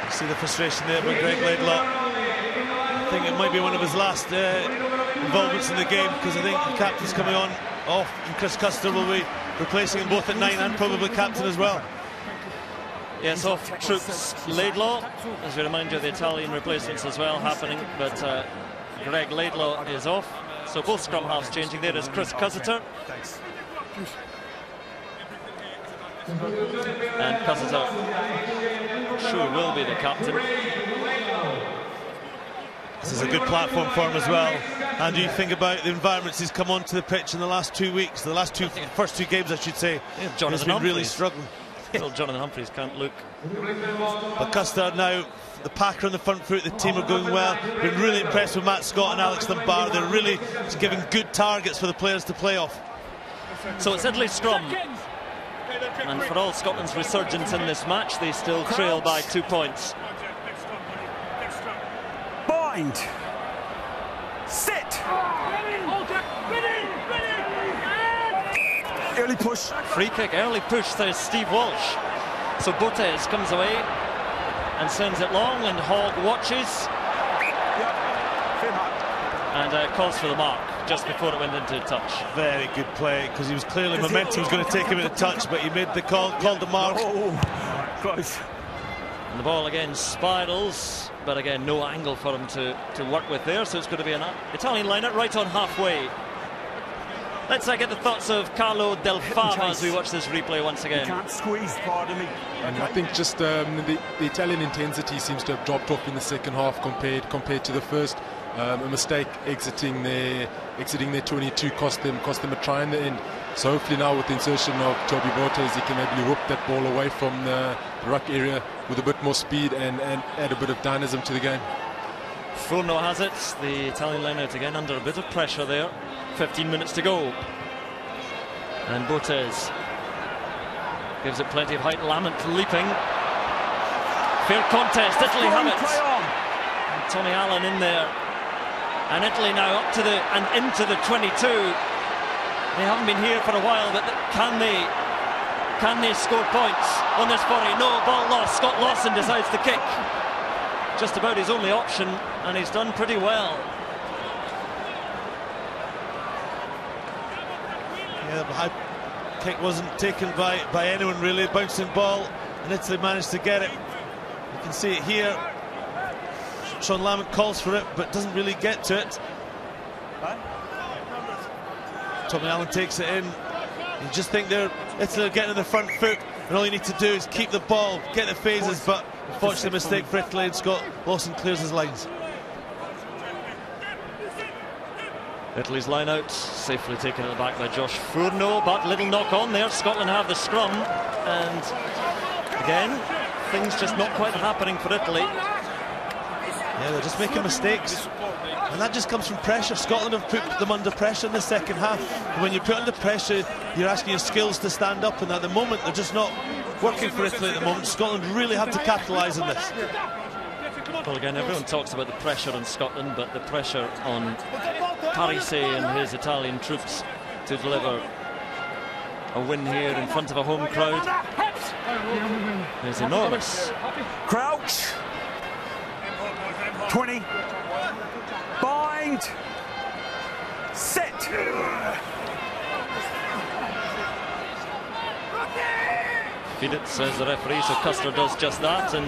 You see the frustration there by Greg Laidlaw. I think it might be one of his last involvements in the game, because I think the captain's coming on off, and Chris Custer will be replacing him both at 9 and probably captain as well. Yes, off troops Laidlaw. As we remind you, the Italian replacements as well happening, but Greg Laidlaw is off. So both scrum halves changing. There is Chris Cussiter. And Cussiter sure will be the captain. This is a good platform for him as well. And you think about the environments he's come onto the pitch in the last 2 weeks, the first two games I should say. Yeah, he's been really struggling. Well, Jonathan Humphreys can't look. But Custer now, the packer on the front foot, the team are going well. Been really impressed with Matt Scott and Alex Dunbar. They're really giving good targets for the players to play off. So it's Italy's scrum. And for all Scotland's resurgence in this match, they still trail by 2 points. Bind. Set. Early push. Free kick, early push, says Steve Walsh. So Botez comes away and sends it long, and Hogg watches. Fair mark. And calls for the mark just before it went into touch. Very good play, because he was clearly momentum was going to take him into touch, but he made the call, called the mark. Oh, close. And the ball again spirals, but again no angle for him to work with there, so it's going to be an Italian line-out right on halfway. Let's get the thoughts of Carlo Del Fava as we watch this replay once again. You can't squeeze, pardon me. And I think just the Italian intensity seems to have dropped off in the second half compared to the first. A mistake exiting their 22 cost them a try in the end. So hopefully now with the insertion of Toby Botez, he can maybe whip that ball away from the ruck area with a bit more speed and add a bit of dynamism to the game. Furno has it, the Italian line-out again under a bit of pressure there. 15 minutes to go. And Botez gives it plenty of height. Lamont leaping. Fair contest, Italy have it. And Tommy Allen in there. And Italy now up to into the 22. They haven't been here for a while, but can they score points on this 40? No, ball lost. Scott Lawson decides to kick. Just about his only option, and he's done pretty well. Yeah, the high kick wasn't taken by anyone really. Bouncing ball, and Italy managed to get it. You can see it here. Sean Lamont calls for it, but doesn't really get to it. Tommy Allen takes it in. You just think Italy are getting in the front foot, and all you need to do is keep the ball, get the phases, but unfortunately a mistake for Italy, and Scott Lawson clears his lines. Italy's line out, safely taken at the back by Josh Furno, but little knock on there. Scotland have the scrum, and again, things just not quite happening for Italy. Yeah, they're just making mistakes, and that just comes from pressure. Scotland have put them under pressure in the second half, and when you put under pressure, you're asking your skills to stand up, and at the moment, they're just not working for Italy at the moment. Scotland really have to capitalise on this. Well, again, everyone talks about the pressure on Scotland, but the pressure on Parise and his Italian troops to deliver a win here in front of a home crowd is enormous. Crouch. 20. Bind. Set. Feed it, says the referee, so Custer does just that, and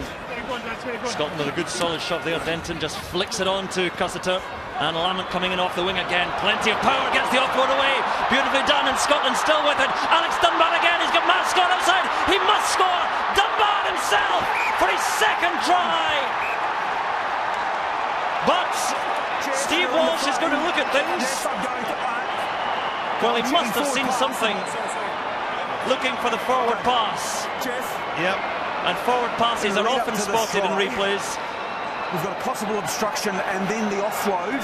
Scotland with a good solid shot there. Denton just flicks it on to Custer, and Lamont coming in off the wing again. Plenty of power, gets the offload away. Beautifully done, and Scotland still with it. Alex Dunbar again, he's got Matt Scott outside. He must score. Dunbar himself for his second try. But Steve Walsh is going to look at things. Well, he must have seen something. Looking for the forward pass. Yep. And forward passes are often spotted in replays. We've got a possible obstruction and then the offload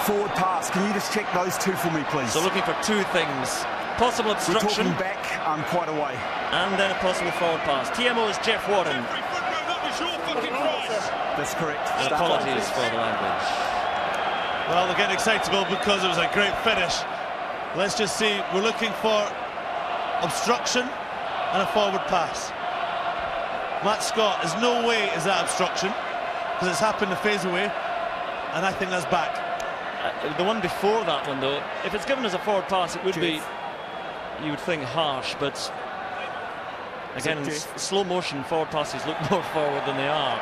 forward pass. Can you just check those two for me, please? So looking for two things. Possible obstruction. We're talking back quite a way. And then a possible forward pass. TMO is Jeff Warren. That's correct. And apologies for the language. Well, they're getting excitable because it was a great finish. Let's just see. We're looking for obstruction and a forward pass. Matt Scott, there's no way is that obstruction because it's happened to phase away, and I think that's back. The one before that one, though, if it's given as a forward pass, it would be, you would think, harsh, but again, in slow motion, forward passes look more forward than they are.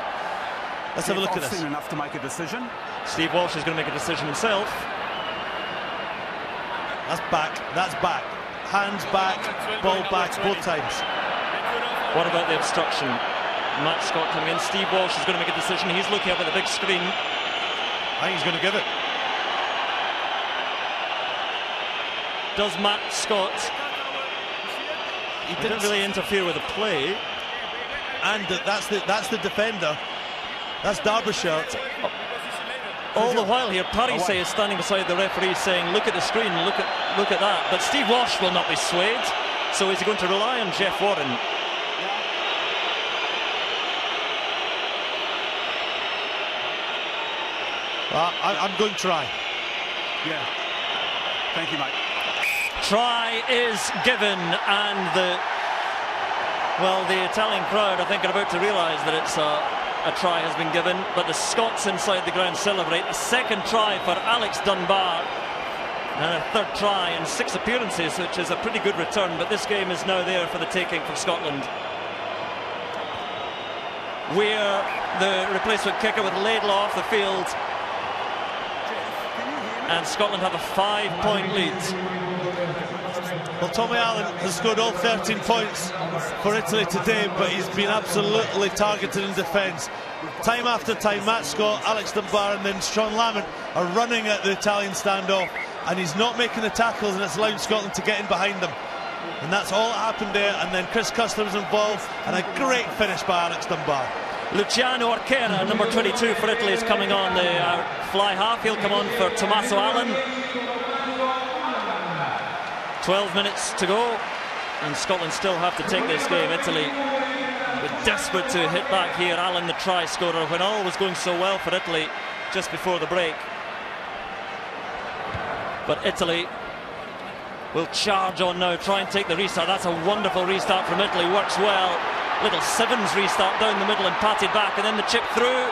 Let's have a look at this. Soon enough to make a decision. Steve Walsh is going to make a decision himself. That's back. That's back. Hands back, ball back, both times. What about the obstruction? Matt Scott coming in. Steve Walsh is going to make a decision. He's looking up at the big screen. I think he's going to give it. Does Matt Scott? He didn't really interfere with the play. And that's the defender. That's Derbyshire. All the while here, Parise is standing beside the referee saying, look at the screen, look at that. But Steve Walsh will not be swayed. So is he going to rely on Jeff Warren? I'm going to try. Yeah. Thank you, mate. Try is given, and the Italian crowd, I think, are about to realise that it's a try has been given, but the Scots inside the ground celebrate. A second try for Alex Dunbar, and a third try in 6 appearances, which is a pretty good return, but this game is now there for the taking for Scotland. Weir, the replacement kicker, with Laidlaw off the field, and Scotland have a 5-point lead. Well, Tommy Allen has scored all 13 points for Italy today, but he's been absolutely targeted in defence. Time after time, Matt Scott, Alex Dunbar and then Sean Lamont are running at the Italian standoff, and he's not making the tackles, and it's allowed Scotland to get in behind them. And that's all that happened there, and then Chris Custer's involved, and a great finish by Alex Dunbar. Luciano Arquera, number 22 for Italy, is coming on the fly half. He'll come on for Tommaso Allen. 12 minutes to go, and Scotland still have to take this game. Italy were desperate to hit back here. Allen, the try scorer, when all was going so well for Italy just before the break. But Italy will charge on now, try and take the restart. That's a wonderful restart from Italy, works well. Little Sevens restart down the middle and patted back, and then the chip through,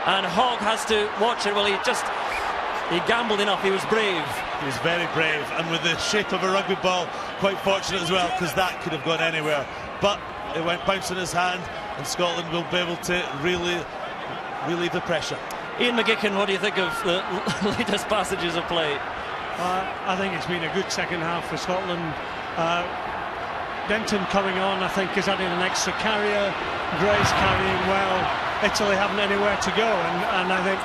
and Hogg has to watch it. Well, he gambled enough, he was brave. He was very brave, and with the shape of a rugby ball, quite fortunate as well, because that could have gone anywhere. But it went bounce in his hand, and Scotland will be able to really relieve the pressure. Ian McGickin, what do you think of the latest passages of play? I think it's been a good second half for Scotland. Denton coming on, I think, is adding an extra carrier. Gray's carrying well. Italy haven't anywhere to go, and I think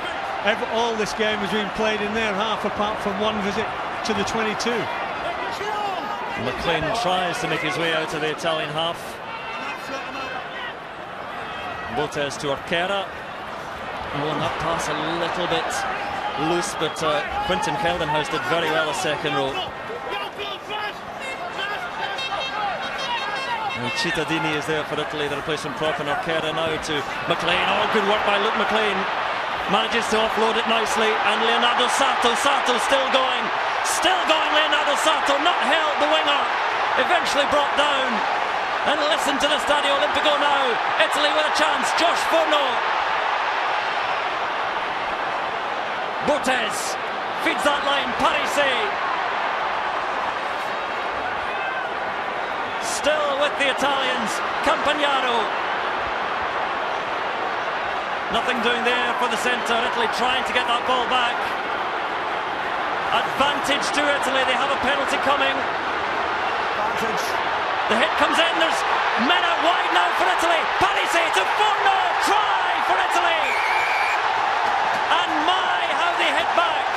all this game has been played in their half, apart from one visit to the 22. McLean tries to make his way out of the Italian half. Botez to Arquera. Oh, and that pass a little bit loose, but Quinton Keldenhouse did very well a second row. And Cittadini is there for Italy, the replacement prop, and Arquera now to McLean. Oh, good work by Luke McLean. Manages to offload it nicely, and Leonardo Sato still going, Leonardo Sato, not held, the winger, eventually brought down. And listen to the Stadio Olimpico now, Italy with a chance, Josh Forno. Botez feeds that line, Parisse. Still with the Italians, Campagnaro. Nothing doing there for the centre. Italy trying to get that ball back. Advantage to Italy. They have a penalty coming. Advantage. The hit comes in. There's men out wide now for Italy. Parisse to Forno. Try for Italy. And my, how they hit back.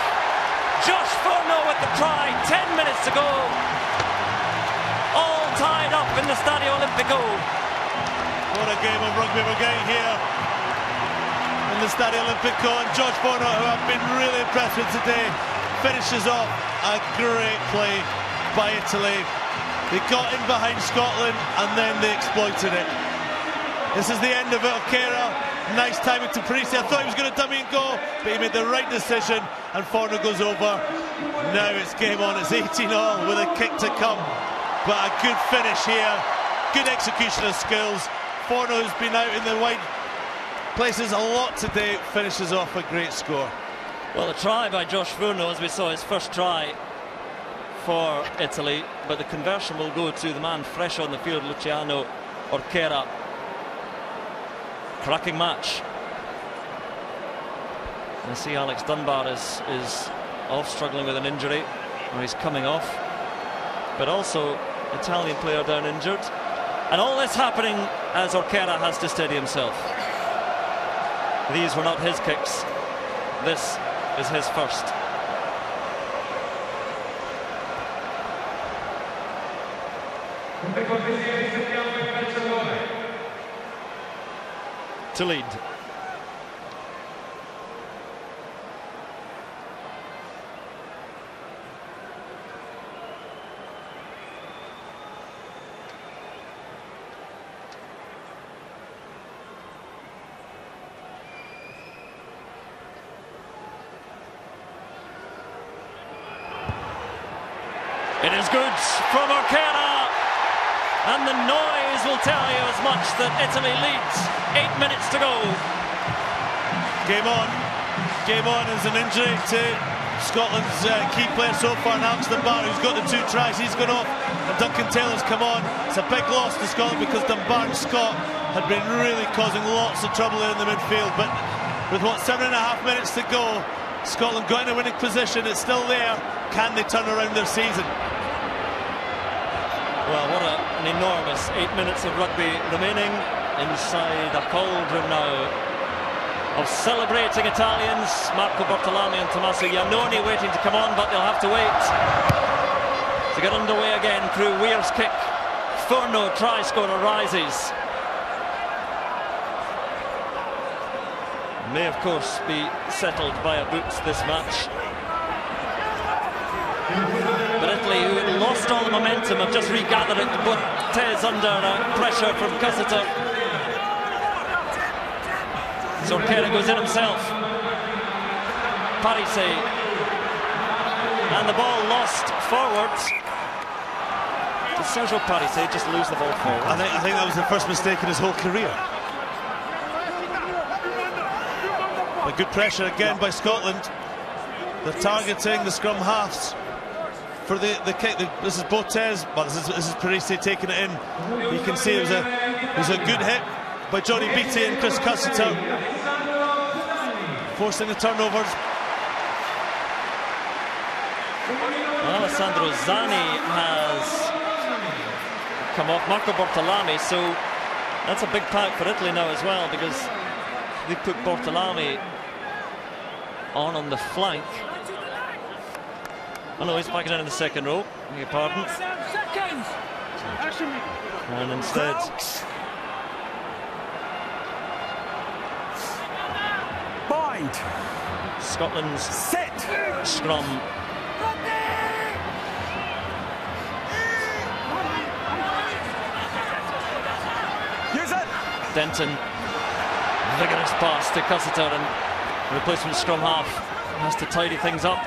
Josh Forno with the try. 10 minutes to go. All tied up in the Stadio Olimpico. What a game of rugby we're getting here in the Stadio Olimpico, and Josh Forno, who I've been really impressed with today, finishes off a great play by Italy. They got in behind Scotland and then they exploited it. This is the end of it. Arquera, nice timing to Parisse. I thought he was going to dummy and go, but he made the right decision, and Forno goes over. Now it's game on. It's 18-all with a kick to come, but a good finish here, good execution of skills. Forno's been out in the wide places a lot today, finishes off a great score. Well, a try by Josh Forno, as we saw, his first try for Italy, but the conversion will go to the man fresh on the field, Luciano Arquera. Cracking match. I see Alex Dunbar is off, struggling with an injury, or he's coming off, but also Italian player down injured, and all this happening as Arquera has to steady himself. These were not his kicks. This is his first. To lead. good from Orkera, and the noise will tell you as much that Italy leads. 8 minutes to go. Game on. Game on. There's an injury to Scotland's key player so far, Alex Dunbar, who's got the 2 tries. He's gone off, and Duncan Taylor's come on. It's a big loss to Scotland because Dunbar and Scott had been really causing lots of trouble there in the midfield. But with what, 7.5 minutes to go, Scotland got in a winning position. It's still there. Can they turn around their season? Well, what an enormous 8 minutes of rugby remaining inside a cauldron now of celebrating Italians. Marco Bortolami and Tommaso Iannone waiting to come on, but they'll have to wait to get underway again through Weir's kick. Furno, try scorer, rises. May, of course, be settled by a boot this match. But Italy, who had lost all the momentum, have just regathered it. Cortez under pressure from Cussiter. Orkera goes in himself. Parise. And the ball lost forwards. Did Sergio Parise just lose the ball forward? I think that was the first mistake in his whole career. A good pressure again by Scotland. They're targeting the scrum halves for the kick. This is Botez, but this is Parise taking it in. You can see it was a good hit by Johnny Beattie and Chris Cussiter, forcing the turnovers. Alessandro Zani has come off. Marco Bortolami, so that's a big pack for Italy now as well, because they put Bortolami on the flank. Oh no, he's backing in the second row. Beg your pardon. And instead, Bind. Scotland's Set. scrum. Use it. Denton, vigorous pass to Cussiter, and replacement scrum half has to tidy things up.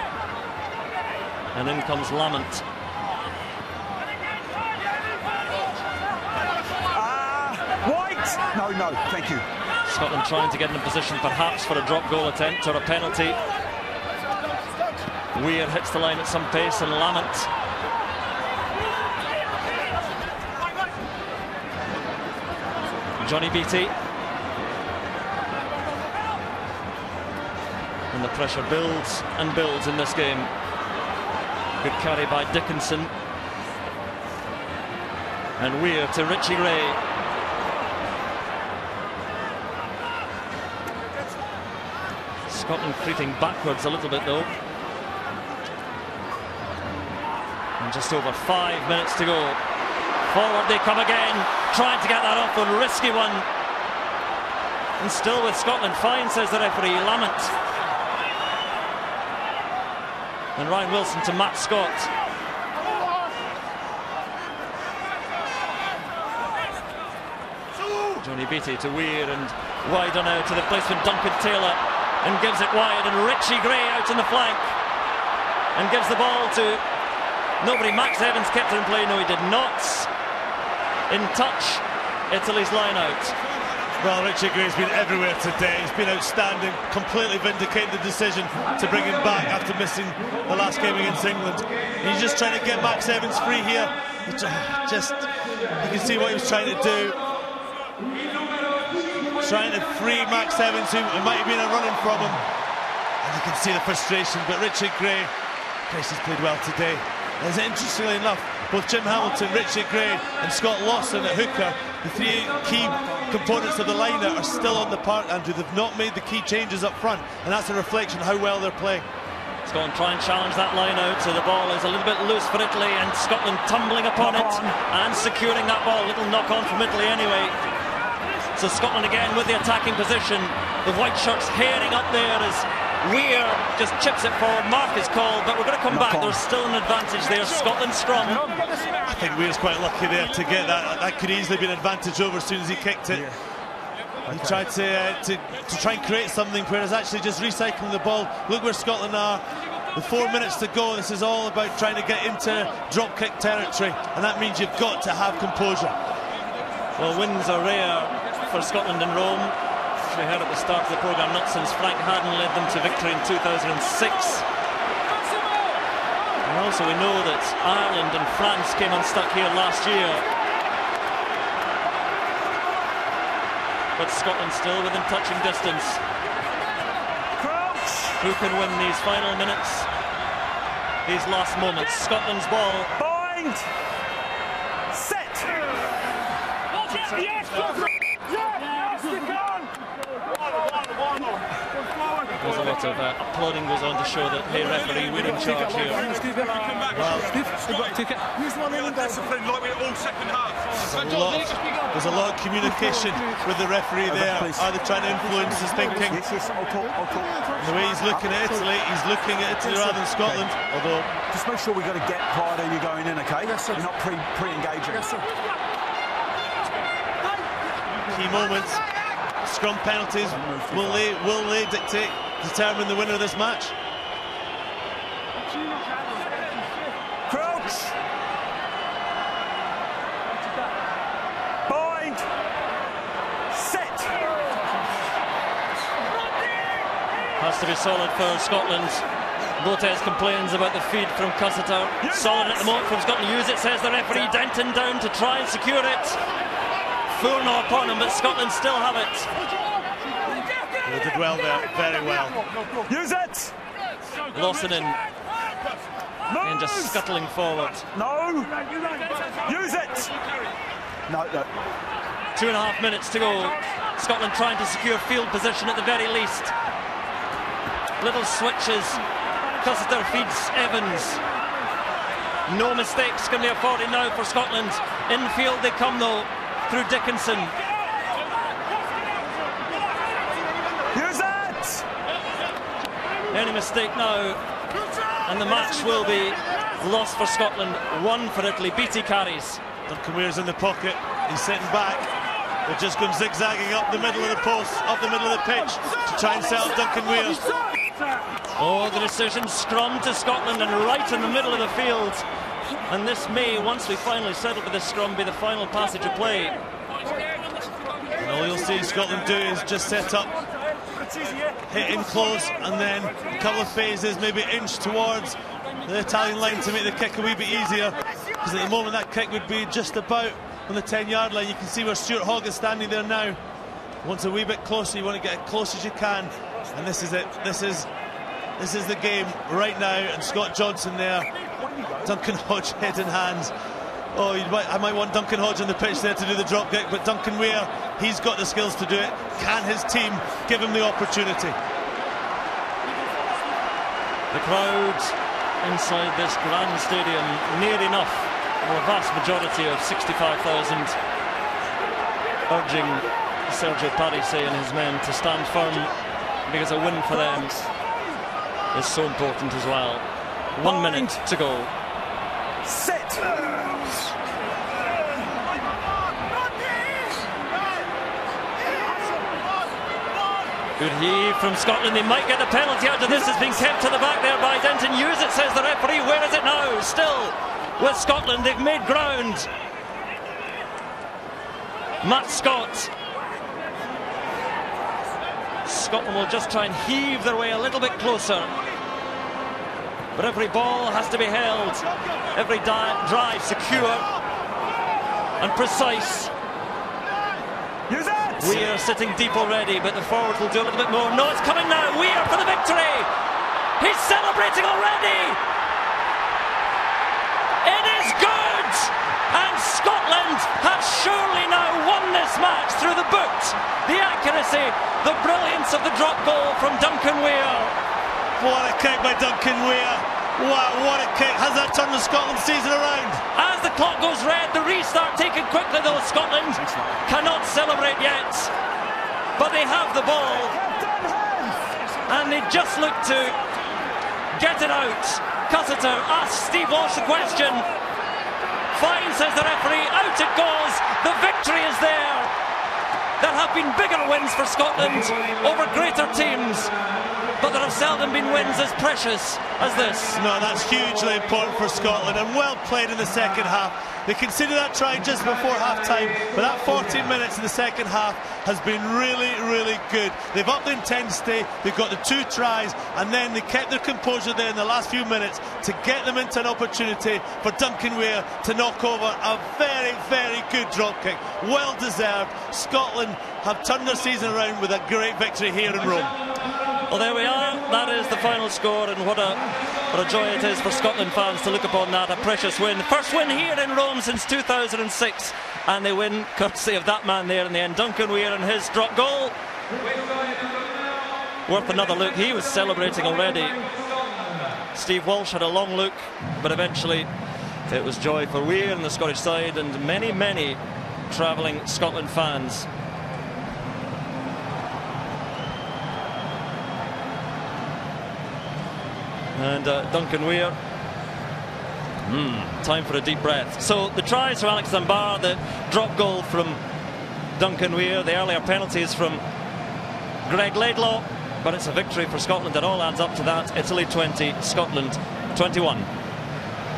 And in comes Lamont. White. No, thank you. Scotland trying to get in a position perhaps for a drop goal attempt or a penalty. Weir hits the line at some pace, and Lamont. Johnny Beattie. And the pressure builds and builds in this game. Good carry by Dickinson. And Weir to Richie Ray. Scotland creeping backwards a little bit though. And just over 5 minutes to go. Forward they come again, trying to get that off, a risky one. And still with Scotland, fine, says the referee. Lamont. And Ryan Wilson to Matt Scott. Johnny Beattie to Weir, and wider now to the placement Duncan Taylor, and gives it wide, and Richie Gray out on the flank and gives the ball to nobody. Max Evans kept it in play. No, he did not. In touch, Italy's line out. Well, Richie Gray's been everywhere today. He's been outstanding, completely vindicated the decision to bring him back after missing the last game against England. And he's just trying to get Max Evans free here. You can see what he was trying to do. Trying to free Max Evans, who might have been a running from him. And you can see the frustration, but Richard Gray, Gracie's played well today. As interestingly enough, both Jim Hamilton, Richard Gray and Scott Lawson at hooker, the 3 key components of the lineup, are still on the park, Andrew. They've not made the key changes up front, and that's a reflection of how well they're playing. Scotland try and challenge that line out, so the ball is a little bit loose for Italy, and Scotland tumbling upon it and securing that ball. Little knock on from Italy anyway. So Scotland again with the attacking position. The white shirts herring up there as Weir just chips it forward. Mark is called, but we're going to come back. There's still an advantage there. Scotland scrum. I think Weir's quite lucky there to get that. That could easily be an advantage over as soon as he kicked it. Yeah. He tried to try and create something, whereas actually just recycling the ball. Look where Scotland are. The 4 minutes to go, this is all about trying to get into drop-kick territory, and that means you've got to have composure. Well, wins are rare for Scotland in Rome. We heard at the start of the programme, not since Frank Hadden led them to victory in 2006. And also we know that Ireland and France came unstuck here last year. But Scotland still within touching distance. Who can win these final minutes, these last moments? Scotland's ball. Bind! Set! There's a lot of applauding goes on to show that, hey referee, we're in charge here. There's a lot of communication with the referee there. Are they trying to influence his thinking? Yes, I'll talk. The way he's looking at Italy, he's looking at Italy rather than Scotland. Although, just make sure we got a gap prior to you going in, okay? Yes, you're not pre-engaging. Yes, key moments, scrum penalties, will they determine the winner of this match? Crouch! Bind! Set! Has to be solid for Scotland. Botes complains about the feed from Cussiter. Solid at the moment from Scotland. Use it, says the referee. Denton down to try and secure it. Full no upon him, but Scotland still have it. They did well there, very well. Use it! Lawson in. And just scuttling forward. No! Use it! No. 2.5 minutes to go. Scotland trying to secure field position at the very least. Little switches. Cussiter feeds Evans. No mistakes can be afforded now for Scotland. Infield they come though, through Dickinson. Use it! Any mistake now, and the match will be lost for Scotland. One for Italy. Beattie carries. Duncan Weir's in the pocket. He's sitting back. They've just gone zigzagging up the middle of the post, up the middle of the pitch to try and set up Duncan Weir. Oh, the decision, scrum to Scotland and right in the middle of the field. And this may, once we finally settle for this scrum, be the final passage of play. And all you'll see Scotland do is just set up, hit in close, and then a couple of phases, maybe inch towards the Italian line to make the kick a wee bit easier. Because at the moment that kick would be just about on the 10-yard line. You can see where Stuart Hogg is standing there now. Once a wee bit closer, you want to get as close as you can. And this is it. This is the game right now. And Scott Johnson there. Duncan Hodge head in hand. Oh, I might want Duncan Hodge on the pitch there to do the drop kick, but Duncan Weir, he's got the skills to do it. Can his team give him the opportunity? The crowd inside this grand stadium, near enough, or a vast majority of 65,000, urging Sergio Parisse and his men to stand firm, because a win for them is so important as well. 1 minute to go. Set! Good heave from Scotland. They might get the penalty out of this. It's been kept to the back there by Denton. Use it, says the referee. Where is it now? Still with Scotland. They've made ground. Matt Scott. Scotland will just try and heave their way a little bit closer. But every ball has to be held. Every drive secure and precise. Use it! Weir sitting deep already, but the forward will do a little bit more. No, it's coming now. Weir for the victory. He's celebrating already. It is good. And Scotland have surely now won this match through the boot. The accuracy, the brilliance of the drop goal from Duncan Weir. What a kick by Duncan Weir. What a kick. Has that turned the Scotland season around? As the clock goes red, the restart taken quickly though. Scotland cannot celebrate yet, but they have the ball and they just look to get it out. Cussiter asks Steve Walsh the question. Fine, says the referee. Out it goes. The victory is there. There have been bigger wins for Scotland over greater teams. but there have seldom been wins as precious as this. No, that's hugely important for Scotland, and well played in the second half. They conceded that try just before half-time, but that 14 minutes in the second half has been really, really good. They've upped the intensity, they've got the 2 tries, and then they kept their composure there in the last few minutes to get them into an opportunity for Duncan Weir to knock over a very, very good drop kick. Well deserved. Scotland have turned their season around with a great victory here in Rome. Well, there we are. That is the final score, and what a joy it is for Scotland fans to look upon that. A precious win. First win here in Rome since 2006, and they win courtesy of that man there in the end, Duncan Weir, and his drop goal. Worth another look. He was celebrating already. Steve Walsh had a long look, but eventually it was joy for Weir and the Scottish side, and many, many travelling Scotland fans. And Duncan Weir, time for a deep breath. So the tries from Alex Zambar, the drop goal from Duncan Weir, the earlier penalties from Greg Laidlaw, but it's a victory for Scotland. It all adds up to that. Italy 20, Scotland 21.